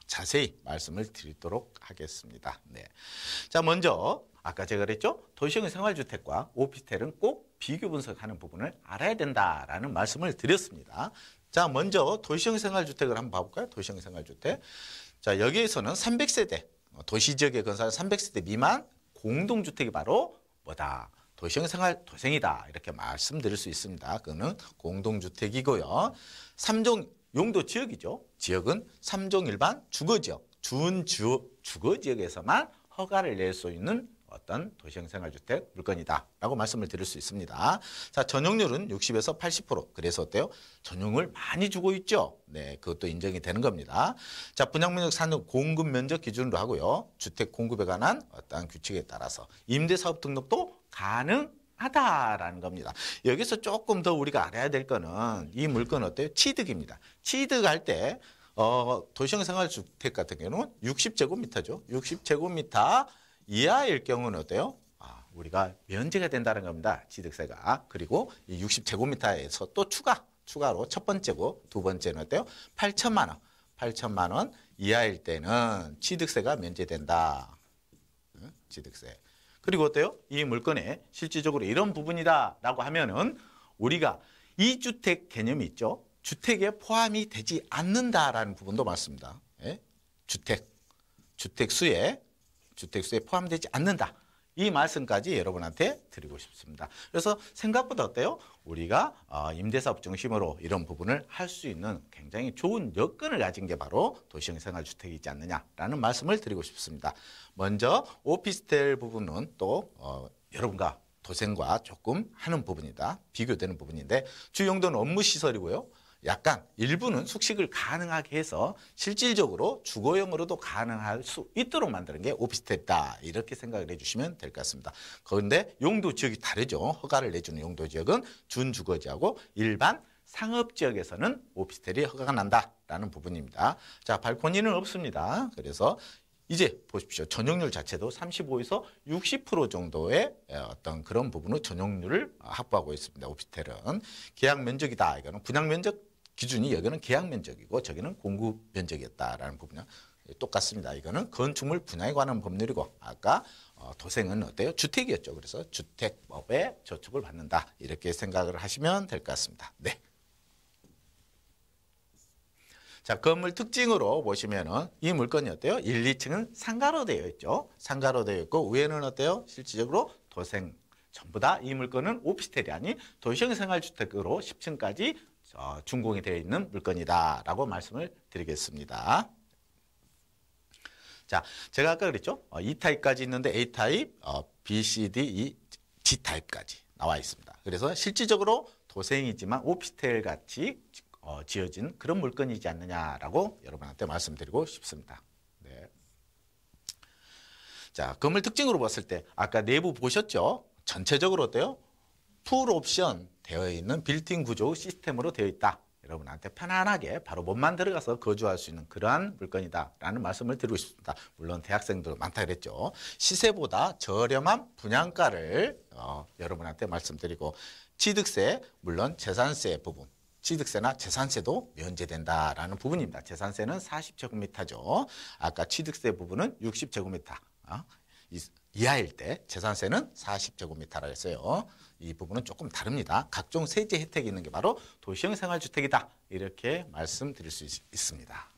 D: 자세히 말씀을 드리도록 하겠습니다. 네. 자, 먼저 아까 제가 그랬죠? 도시형 생활주택과 오피스텔은 꼭 비교 분석하는 부분을 알아야 된다라는 말씀을 드렸습니다. 자, 먼저 도시형 생활주택을 한번 봐볼까요? 도시형 생활주택. 자, 여기에서는 300세대, 도시지역에 건설한 300세대 미만 공동주택이 바로 뭐다? 도시형 생활 도생이다. 이렇게 말씀드릴 수 있습니다. 그거는 공동주택이고요. 3종 용도 지역이죠. 지역은 3종 일반 주거지역, 주거지역에서만 허가를 낼 수 있는 어떤 도시형 생활주택 물건이다 라고 말씀을 드릴 수 있습니다. 자, 전용률은 60에서 80%. 그래서 어때요? 전용을 많이 주고 있죠. 네, 그것도 인정이 되는 겁니다. 자, 분양면적 산업 공급 면적 기준으로 하고요. 주택 공급에 관한 어떠한 규칙에 따라서 임대사업 등록도 가능하다라는 겁니다. 여기서 조금 더 우리가 알아야 될 거는 이 물건 어때요? 취득입니다. 취득할 때 도시형 생활주택 같은 경우는 60제곱미터죠. 60제곱미터 이하일 경우는 어때요? 우리가 면제가 된다는 겁니다. 취득세가. 그리고 이 60제곱미터에서 또 추가로 첫 번째고 두 번째는 어때요? 8천만 원. 8천만 원 이하일 때는 취득세가 면제된다. 취득세. 그리고 어때요? 이 물건에 실질적으로 이런 부분이다라고 하면은 우리가 이주택 개념이 있죠. 주택에 포함이 되지 않는다라는 부분도 맞습니다. 예? 주택수에 포함되지 않는다. 이 말씀까지 여러분한테 드리고 싶습니다. 그래서 생각보다 어때요? 우리가 임대사업 중심으로 이런 부분을 할 수 있는 굉장히 좋은 여건을 가진 게 바로 도시형 생활주택이지 않느냐라는 말씀을 드리고 싶습니다. 먼저 오피스텔 부분은 또 여러분과 도생과 조금 하는 부분이다. 비교되는 부분인데 주용도는 업무시설이고요. 약간 일부는 숙식을 가능하게 해서 실질적으로 주거용으로도 가능할 수 있도록 만드는 게 오피스텔이다. 이렇게 생각을 해주시면 될 것 같습니다. 그런데 용도 지역이 다르죠. 허가를 내주는 용도 지역은 준주거지하고 일반 상업지역에서는 오피스텔이 허가가 난다라는 부분입니다. 자, 발코니는 없습니다. 그래서 이제 보십시오. 전용률 자체도 35에서 60% 정도의 어떤 그런 부분의 전용률을 확보하고 있습니다. 오피스텔은 계약 면적이다. 이거는 분양 면적 기준이 여기는 계약 면적이고 저기는 공급 면적이었다라는 부분은 똑같습니다. 이거는 건축물 분양에 관한 법률이고 아까 도생은 어때요? 주택이었죠. 그래서 주택법에 저촉을 받는다. 이렇게 생각을 하시면 될 것 같습니다. 네. 자, 건물 특징으로 보시면은 이 물건이 어때요? 1, 2층은 상가로 되어 있죠. 상가로 되어 있고 위에는 어때요? 실질적으로 도생 전부 다 이 물건은 오피스텔이 아닌 도시형 생활주택으로 10층까지 준공이 되어 있는 물건이다라고 말씀을 드리겠습니다. 자, 제가 아까 그랬죠? E타입까지 있는데 A타입, B, C, D, E, G타입까지 나와 있습니다. 그래서 실질적으로 도생이지만 오피스텔 같이 지어진 그런 물건이지 않느냐라고 여러분한테 말씀드리고 싶습니다. 네. 자, 건물 특징으로 봤을 때 아까 내부 보셨죠? 전체적으로 어때요? 풀 옵션 되어 있는 빌트인 구조 시스템으로 되어 있다. 여러분한테 편안하게 바로 몸만 들어가서 거주할 수 있는 그러한 물건이다라는 말씀을 드리고 싶습니다. 물론 대학생들 많다 그랬죠. 시세보다 저렴한 분양가를 여러분한테 말씀드리고 취득세, 물론 재산세 부분. 취득세나 재산세도 면제된다라는 부분입니다. 재산세는 40제곱미터죠. 아까 취득세 부분은 60제곱미터 이하일 때 재산세는 40제곱미터라 했어요. 이 부분은 조금 다릅니다. 각종 세제 혜택이 있는 게 바로 도시형 생활주택이다. 이렇게 말씀드릴 수 있습니다.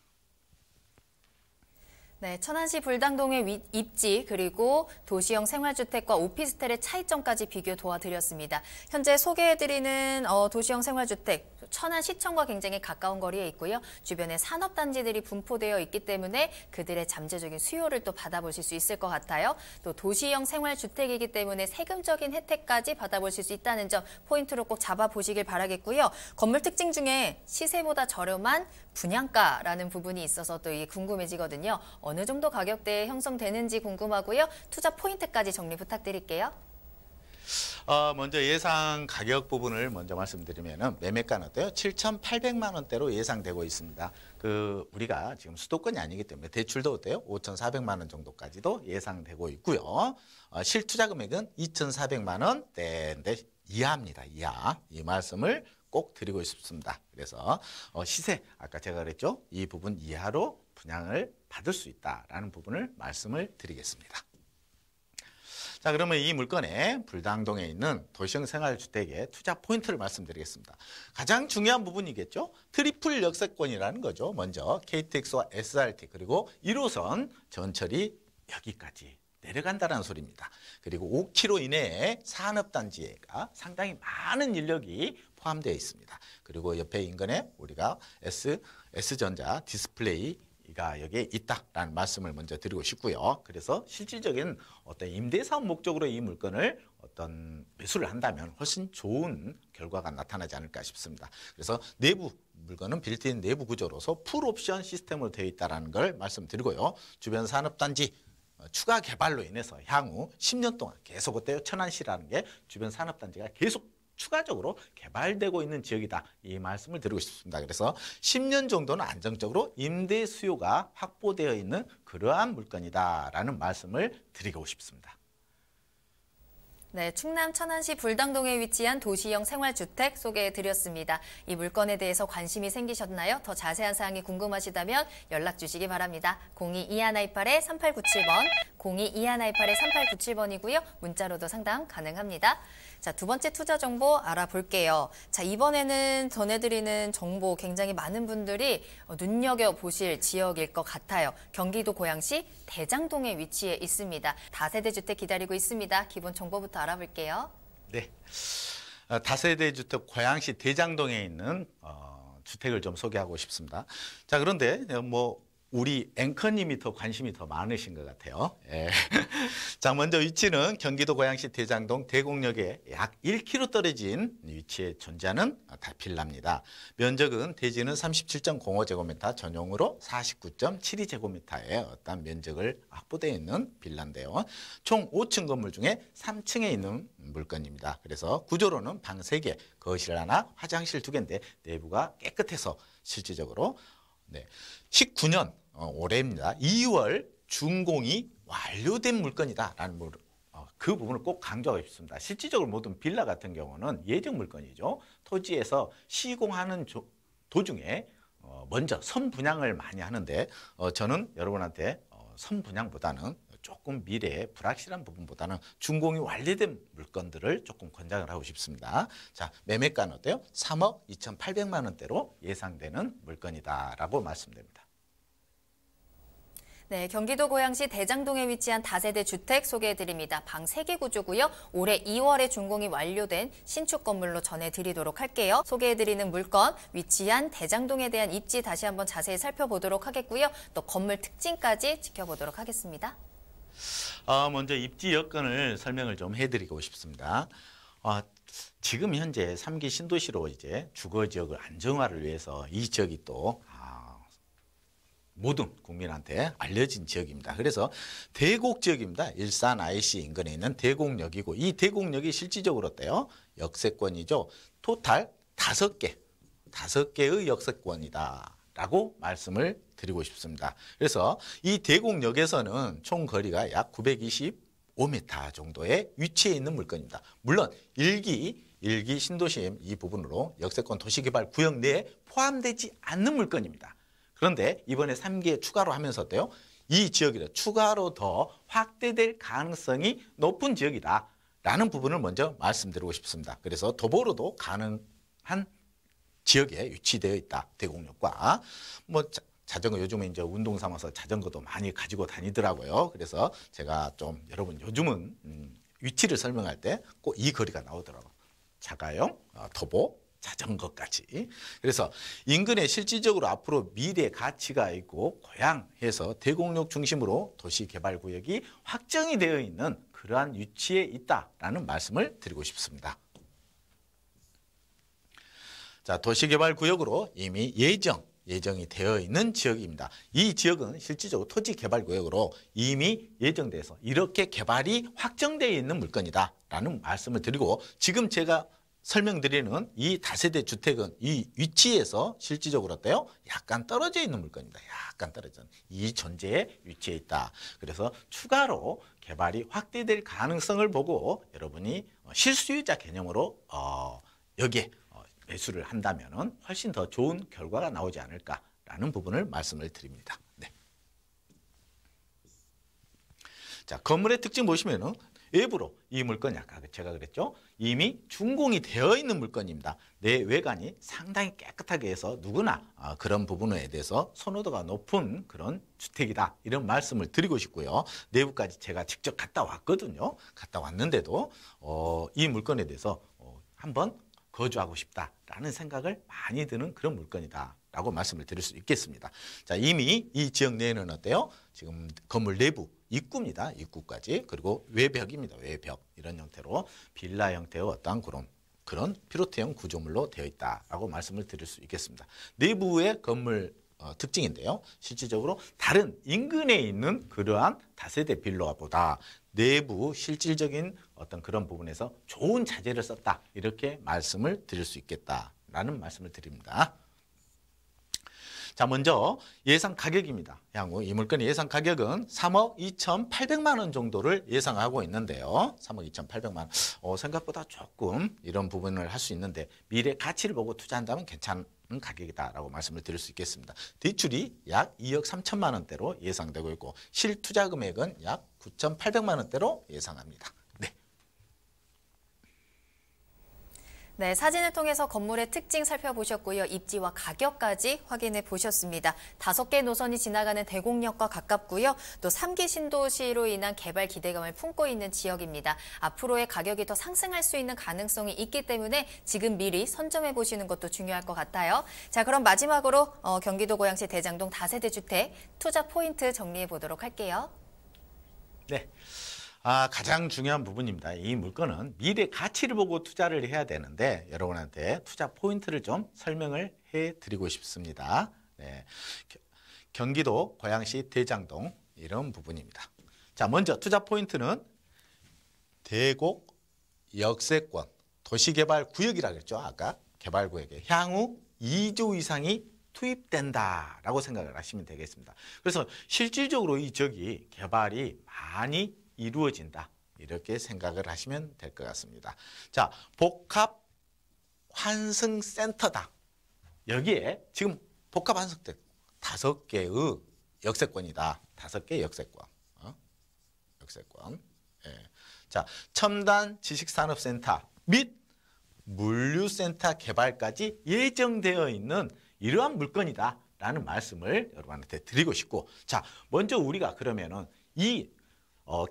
B: 네, 천안시 불당동의 입지 그리고 도시형 생활주택과 오피스텔의 차이점까지 비교 도와드렸습니다. 현재 소개해드리는 도시형 생활주택 천안시청과 굉장히 가까운 거리에 있고요. 주변에 산업단지들이 분포되어 있기 때문에 그들의 잠재적인 수요를 또 받아보실 수 있을 것 같아요. 또 도시형 생활주택이기 때문에 세금적인 혜택까지 받아보실 수 있다는 점 포인트로 꼭 잡아보시길 바라겠고요. 건물 특징 중에 시세보다 저렴한 분양가라는 부분이 있어서 또 이게 궁금해지거든요. 어느 정도 가격대에 형성되는지 궁금하고요. 투자 포인트까지 정리 부탁드릴게요.
D: 먼저 예상 가격 부분을 먼저 말씀드리면은 매매가는 어때요? 7,800만 원대로 예상되고 있습니다. 우리가 지금 수도권이 아니기 때문에 대출도 어때요? 5,400만 원 정도까지도 예상되고 있고요. 실투자 금액은 2,400만 원대인데 이하입니다. 이하. 이 말씀을 꼭 드리고 싶습니다. 그래서 시세 아까 제가 그랬죠? 이 부분 이하로 분양을 받을 수 있다라는 부분을 말씀을 드리겠습니다. 자, 그러면 이 물건에 불당동에 있는 도시형 생활주택의 투자 포인트를 말씀드리겠습니다. 가장 중요한 부분이겠죠. 트리플 역세권이라는 거죠. 먼저 KTX와 SRT 그리고 1호선 전철이 여기까지 내려간다는 소리입니다. 그리고 5km 이내에 산업단지가 상당히 많은 인력이 포함되어 있습니다. 그리고 옆에 인근에 우리가 S전자 디스플레이가 여기에 있다라는 말씀을 먼저 드리고 싶고요. 그래서 실질적인 어떤 임대사업 목적으로 이 물건을 어떤 매수를 한다면 훨씬 좋은 결과가 나타나지 않을까 싶습니다. 그래서 내부 물건은 빌트인 내부 구조로서 풀옵션 시스템으로 되어 있다는 걸 말씀드리고요. 주변 산업단지 추가 개발로 인해서 향후 10년 동안 계속 어때요? 천안시라는 게 주변 산업단지가 계속 추가적으로 개발되고 있는 지역이다. 이 말씀을 드리고 싶습니다. 그래서 10년 정도는 안정적으로 임대 수요가 확보되어 있는 그러한 물건이다라는 말씀을 드리고 싶습니다.
B: 네, 충남 천안시 불당동에 위치한 도시형 생활주택 소개해드렸습니다. 이 물건에 대해서 관심이 생기셨나요? 더 자세한 사항이 궁금하시다면 연락 주시기 바랍니다. 02-2128-3897번, 02-2128-3897번이고요. 문자로도 상담 가능합니다. 자, 두 번째 투자 정보 알아볼게요. 자, 이번에는 전해드리는 정보 굉장히 많은 분들이 눈여겨보실 지역일 것 같아요. 경기도 고양시 대장동에 위치해 있습니다. 다세대 주택 기다리고 있습니다. 기본 정보부터 알아볼게요.
D: 네, 다세대 주택 고양시 대장동에 있는 주택을 좀 소개하고 싶습니다. 자, 그런데 우리 앵커님이 더 관심이 더 많으신 것 같아요. 예. 자, 먼저 위치는 경기도 고양시 대장동 대곡역에 약 1km 떨어진 위치에 존재하는 다빌라입니다. 면적은 대지는 37.05제곱미터, 전용으로 49.72제곱미터의 어떤 면적을 확보되어 있는 빌라인데요. 총 5층 건물 중에 3층에 있는 물건입니다. 그래서 구조로는 방 3개, 거실 하나, 화장실 2개인데 내부가 깨끗해서 실질적으로 19년 올해입니다. 2월 준공이 완료된 물건이다라는 그 부분을 꼭 강조하고 싶습니다. 실질적으로 모든 빌라 같은 경우는 예정 물건이죠. 토지에서 시공하는 도중에 먼저 선분양을 많이 하는데 저는 여러분한테 선분양보다는 조금 미래에 불확실한 부분보다는 준공이 완료된 물건들을 조금 권장을 하고 싶습니다. 자, 매매가는 어때요? 3억 2,800만 원대로 예상되는 물건이다라고 말씀드립니다.
B: 네, 경기도 고양시 대장동에 위치한 다세대 주택 소개해드립니다. 방 3개 구조고요. 올해 2월에 준공이 완료된 신축 건물로 전해드리도록 할게요. 소개해드리는 물건, 위치한 대장동에 대한 입지 다시 한번 자세히 살펴보도록 하겠고요. 또 건물 특징까지 지켜보도록 하겠습니다.
D: 먼저 입지 여건을 설명을 좀 해드리고 싶습니다. 지금 현재 3기 신도시로 이제 주거 지역을 안정화를 위해서 이 지역이 또 모든 국민한테 알려진 지역입니다. 그래서 대곡 지역입니다. 일산 IC 인근에 있는 대곡역이고 이 대곡역이 실질적으로 어때요? 역세권이죠. 토탈 5개의 역세권이다 라고 말씀을 드리고 싶습니다. 그래서 이 대곡역에서는 총 거리가 약 925m 정도에 위치해 있는 물건입니다. 물론 일기 신도시 이 부분으로 역세권 도시개발구역 내에 포함되지 않는 물건입니다. 그런데 이번에 3기에 추가로 하면서 어때요? 이 지역이 추가로 더 확대될 가능성이 높은 지역이다라는 부분을 먼저 말씀드리고 싶습니다. 그래서 도보로도 가능한 지역에 위치되어 있다. 대곡역과 자전거 요즘에 이제 운동 삼아서 자전거도 많이 가지고 다니더라고요. 그래서 제가 좀 여러분 요즘은 위치를 설명할 때 꼭 이 거리가 나오더라고요. 자가용, 도보, 자전거까지. 그래서 인근에 실질적으로 앞으로 미래 가치가 있고 고양해서 대곡역 중심으로 도시개발구역이 확정이 되어 있는 그러한 위치에 있다라는 말씀을 드리고 싶습니다. 자, 도시개발구역으로 이미 예정이 되어 있는 지역입니다. 이 지역은 실질적으로 토지개발구역으로 이미 예정돼서 이렇게 개발이 확정되어 있는 물건이다라는 말씀을 드리고 지금 제가 설명드리는 이 다세대 주택은 이 위치에서 실질적으로 어때요? 약간 떨어져 있는 물건입니다. 약간 떨어져 있는 이 존재에 위치해 있다. 그래서 추가로 개발이 확대될 가능성을 보고 여러분이 실수요자 개념으로 여기에 매수를 한다면 훨씬 더 좋은 결과가 나오지 않을까라는 부분을 말씀을 드립니다. 네. 자, 건물의 특징 보시면은 외부로 이 물건이 아까 제가 그랬죠. 이미 준공이 되어 있는 물건입니다. 내 외관이 상당히 깨끗하게 해서 누구나 그런 부분에 대해서 선호도가 높은 그런 주택이다. 이런 말씀을 드리고 싶고요. 내부까지 제가 직접 갔다 왔거든요. 갔다 왔는데도 이 물건에 대해서 한번 거주하고 싶다라는 생각을 많이 드는 그런 물건이다. 라고 말씀을 드릴 수 있겠습니다. 자, 이미 이 지역 내에는 어때요? 지금 건물 내부 입구입니다. 입구까지. 그리고 외벽입니다. 외벽. 이런 형태로 빌라 형태의 어떤 그런 피로트형 구조물로 되어 있다라고 말씀을 드릴 수 있겠습니다. 내부의 건물 특징인데요. 실질적으로 다른 인근에 있는 그러한 다세대 빌라보다 내부 실질적인 어떤 그런 부분에서 좋은 자재를 썼다. 이렇게 말씀을 드릴 수 있겠다라는 말씀을 드립니다. 자, 먼저 예상 가격입니다. 향후 이 물건의 예상 가격은 3억 2,800만 원 정도를 예상하고 있는데요. 3억 2,800만 원. 생각보다 조금 이런 부분을 할 수 있는데 미래 가치를 보고 투자한다면 괜찮은 가격이다라고 말씀을 드릴 수 있겠습니다. 대출이 약 2억 3천만 원대로 예상되고 있고 실투자 금액은 약 9,800만 원대로 예상합니다.
B: 네, 사진을 통해서 건물의 특징 살펴보셨고요. 입지와 가격까지 확인해 보셨습니다. 5개 노선이 지나가는 대곡역과 가깝고요. 또 3기 신도시로 인한 개발 기대감을 품고 있는 지역입니다. 앞으로의 가격이 더 상승할 수 있는 가능성이 있기 때문에 지금 미리 선점해 보시는 것도 중요할 것 같아요. 자, 그럼 마지막으로 경기도 고양시 대장동 다세대 주택 투자 포인트 정리해 보도록 할게요.
D: 네. 가장 중요한 부분입니다. 이 물건은 미래 가치를 보고 투자를 해야 되는데 여러분한테 투자 포인트를 좀 설명을 해드리고 싶습니다. 네. 경기도 고양시 대장동 이런 부분입니다. 자, 먼저 투자 포인트는 대곡 역세권 도시개발구역이라고 했죠. 아까 개발구역에 향후 2조 이상이 투입된다라고 생각을 하시면 되겠습니다. 그래서 실질적으로 이 지역이 개발이 많이 이루어진다. 이렇게 생각을 하시면 될 것 같습니다. 자, 복합 환승센터다. 여기에 지금 복합 환승센터 5개의 역세권이다. 5개의 역세권. 역세권. 예. 자, 첨단 지식산업센터 및 물류센터 개발까지 예정되어 있는 이러한 물건이다 라는 말씀을 여러분한테 드리고 싶고, 자, 먼저 우리가 그러면은 이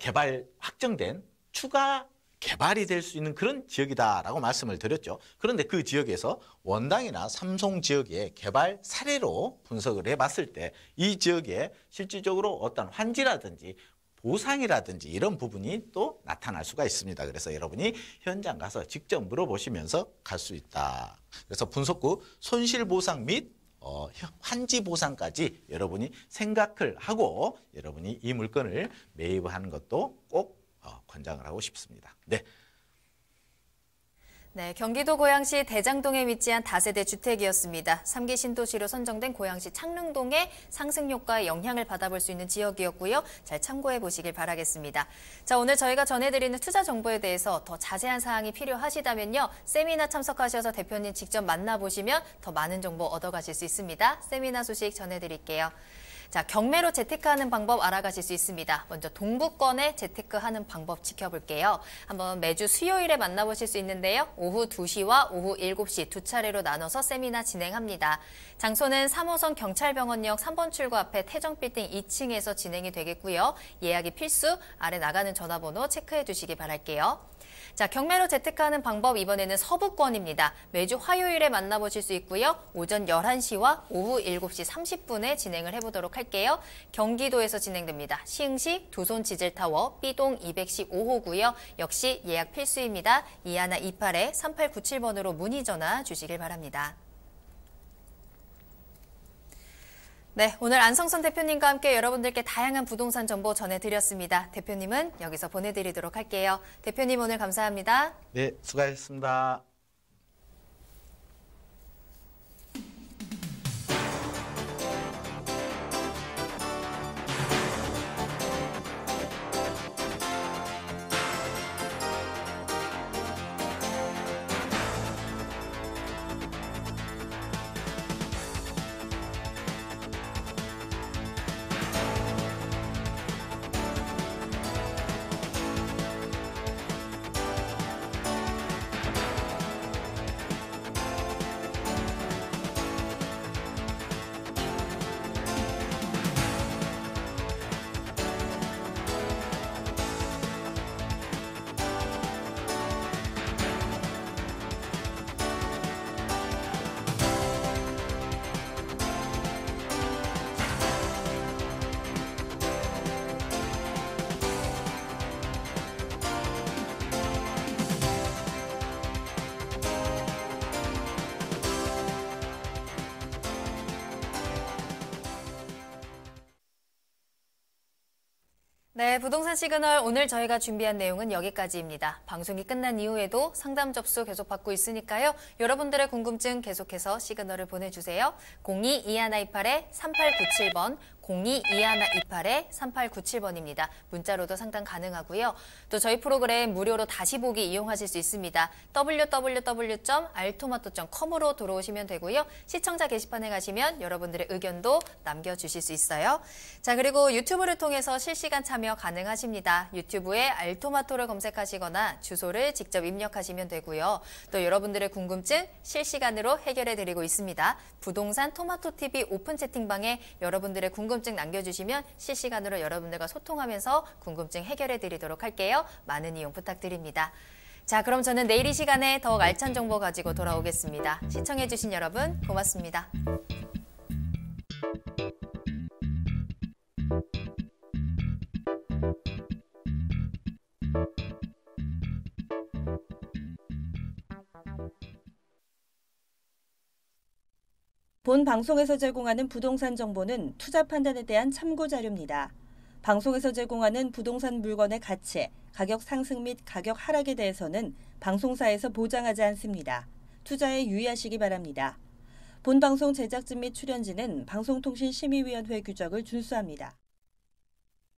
D: 개발 확정된 추가 개발이 될 수 있는 그런 지역이다라고 말씀을 드렸죠. 그런데 그 지역에서 원당이나 삼송 지역의 개발 사례로 분석을 해봤을 때 이 지역에 실질적으로 어떤 환지라든지 보상이라든지 이런 부분이 또 나타날 수가 있습니다. 그래서 여러분이 현장 가서 직접 물어보시면서 갈 수 있다. 그래서 분석 후 손실보상 및 환지보상까지 여러분이 생각을 하고 여러분이 이 물건을 매입하는 것도 꼭 권장을 하고 싶습니다. 네.
B: 네, 경기도 고양시 대장동에 위치한 다세대 주택이었습니다. 3기 신도시로 선정된 고양시 창릉동의 상승 효과에 영향을 받아볼 수 있는 지역이었고요. 잘 참고해 보시길 바라겠습니다. 자, 오늘 저희가 전해드리는 투자 정보에 대해서 더 자세한 사항이 필요하시다면요. 세미나 참석하셔서 대표님 직접 만나보시면 더 많은 정보 얻어가실 수 있습니다. 세미나 소식 전해드릴게요. 자, 경매로 재테크하는 방법 알아가실 수 있습니다. 먼저 동부권에 재테크하는 방법 지켜볼게요. 한번 매주 수요일에 만나보실 수 있는데요. 오후 2시와 오후 7시 두 차례로 나눠서 세미나 진행합니다. 장소는 3호선 경찰병원역 3번 출구 앞에 태정빌딩 2층에서 진행이 되겠고요. 예약이 필수, 아래 나가는 전화번호 체크해 주시기 바랄게요. 자, 경매로 재테크하는 방법 이번에는 서부권입니다. 매주 화요일에 만나보실 수 있고요. 오전 11시와 오후 7시 30분에 진행을 해보도록 할게요. 경기도에서 진행됩니다. 시흥시 두손지젤타워 B동 215호고요. 역시 예약 필수입니다. 2128-3897번으로 문의 전화 주시길 바랍니다. 네, 오늘 안성선 대표님과 함께 여러분들께 다양한 부동산 정보 전해드렸습니다. 대표님은 여기서 보내드리도록 할게요. 대표님 오늘 감사합니다.
D: 네, 수고하셨습니다.
B: 네, 부동산 시그널 오늘 저희가 준비한 내용은 여기까지입니다. 방송이 끝난 이후에도 상담 접수 계속 받고 있으니까요. 여러분들의 궁금증 계속해서 시그널을 보내주세요. 02-2128-3897번, 02-2128-3897번입니다. 문자로도 상담 가능하고요. 또 저희 프로그램 무료로 다시 보기 이용하실 수 있습니다. www.altomato.com으로 들어오시면 되고요. 시청자 게시판에 가시면 여러분들의 의견도 남겨주실 수 있어요. 자, 그리고 유튜브를 통해서 실시간 참여 가능하십니다. 유튜브에 알토마토를 검색하시거나 주소를 직접 입력하시면 되고요. 또 여러분들의 궁금증 실시간으로 해결해드리고 있습니다. 부동산 토마토TV 오픈 채팅방에 여러분들의 궁금증 남겨주시면 실시간으로 여러분들과 소통하면서 궁금증 해결해드리도록 할게요. 많은 이용 부탁드립니다. 자, 그럼 저는 내일 이 시간에 더욱 알찬 정보 가지고 돌아오겠습니다. 시청해주신 여러분 고맙습니다.
A: 본 방송에서 제공하는 부동산 정보는 투자 판단에 대한 참고 자료입니다. 방송에서 제공하는 부동산 물건의 가치, 가격 상승 및 가격 하락에 대해서는 방송사에서 보장하지 않습니다. 투자에 유의하시기 바랍니다. 본 방송 제작진 및 출연진은 방송통신심의위원회 규정을 준수합니다.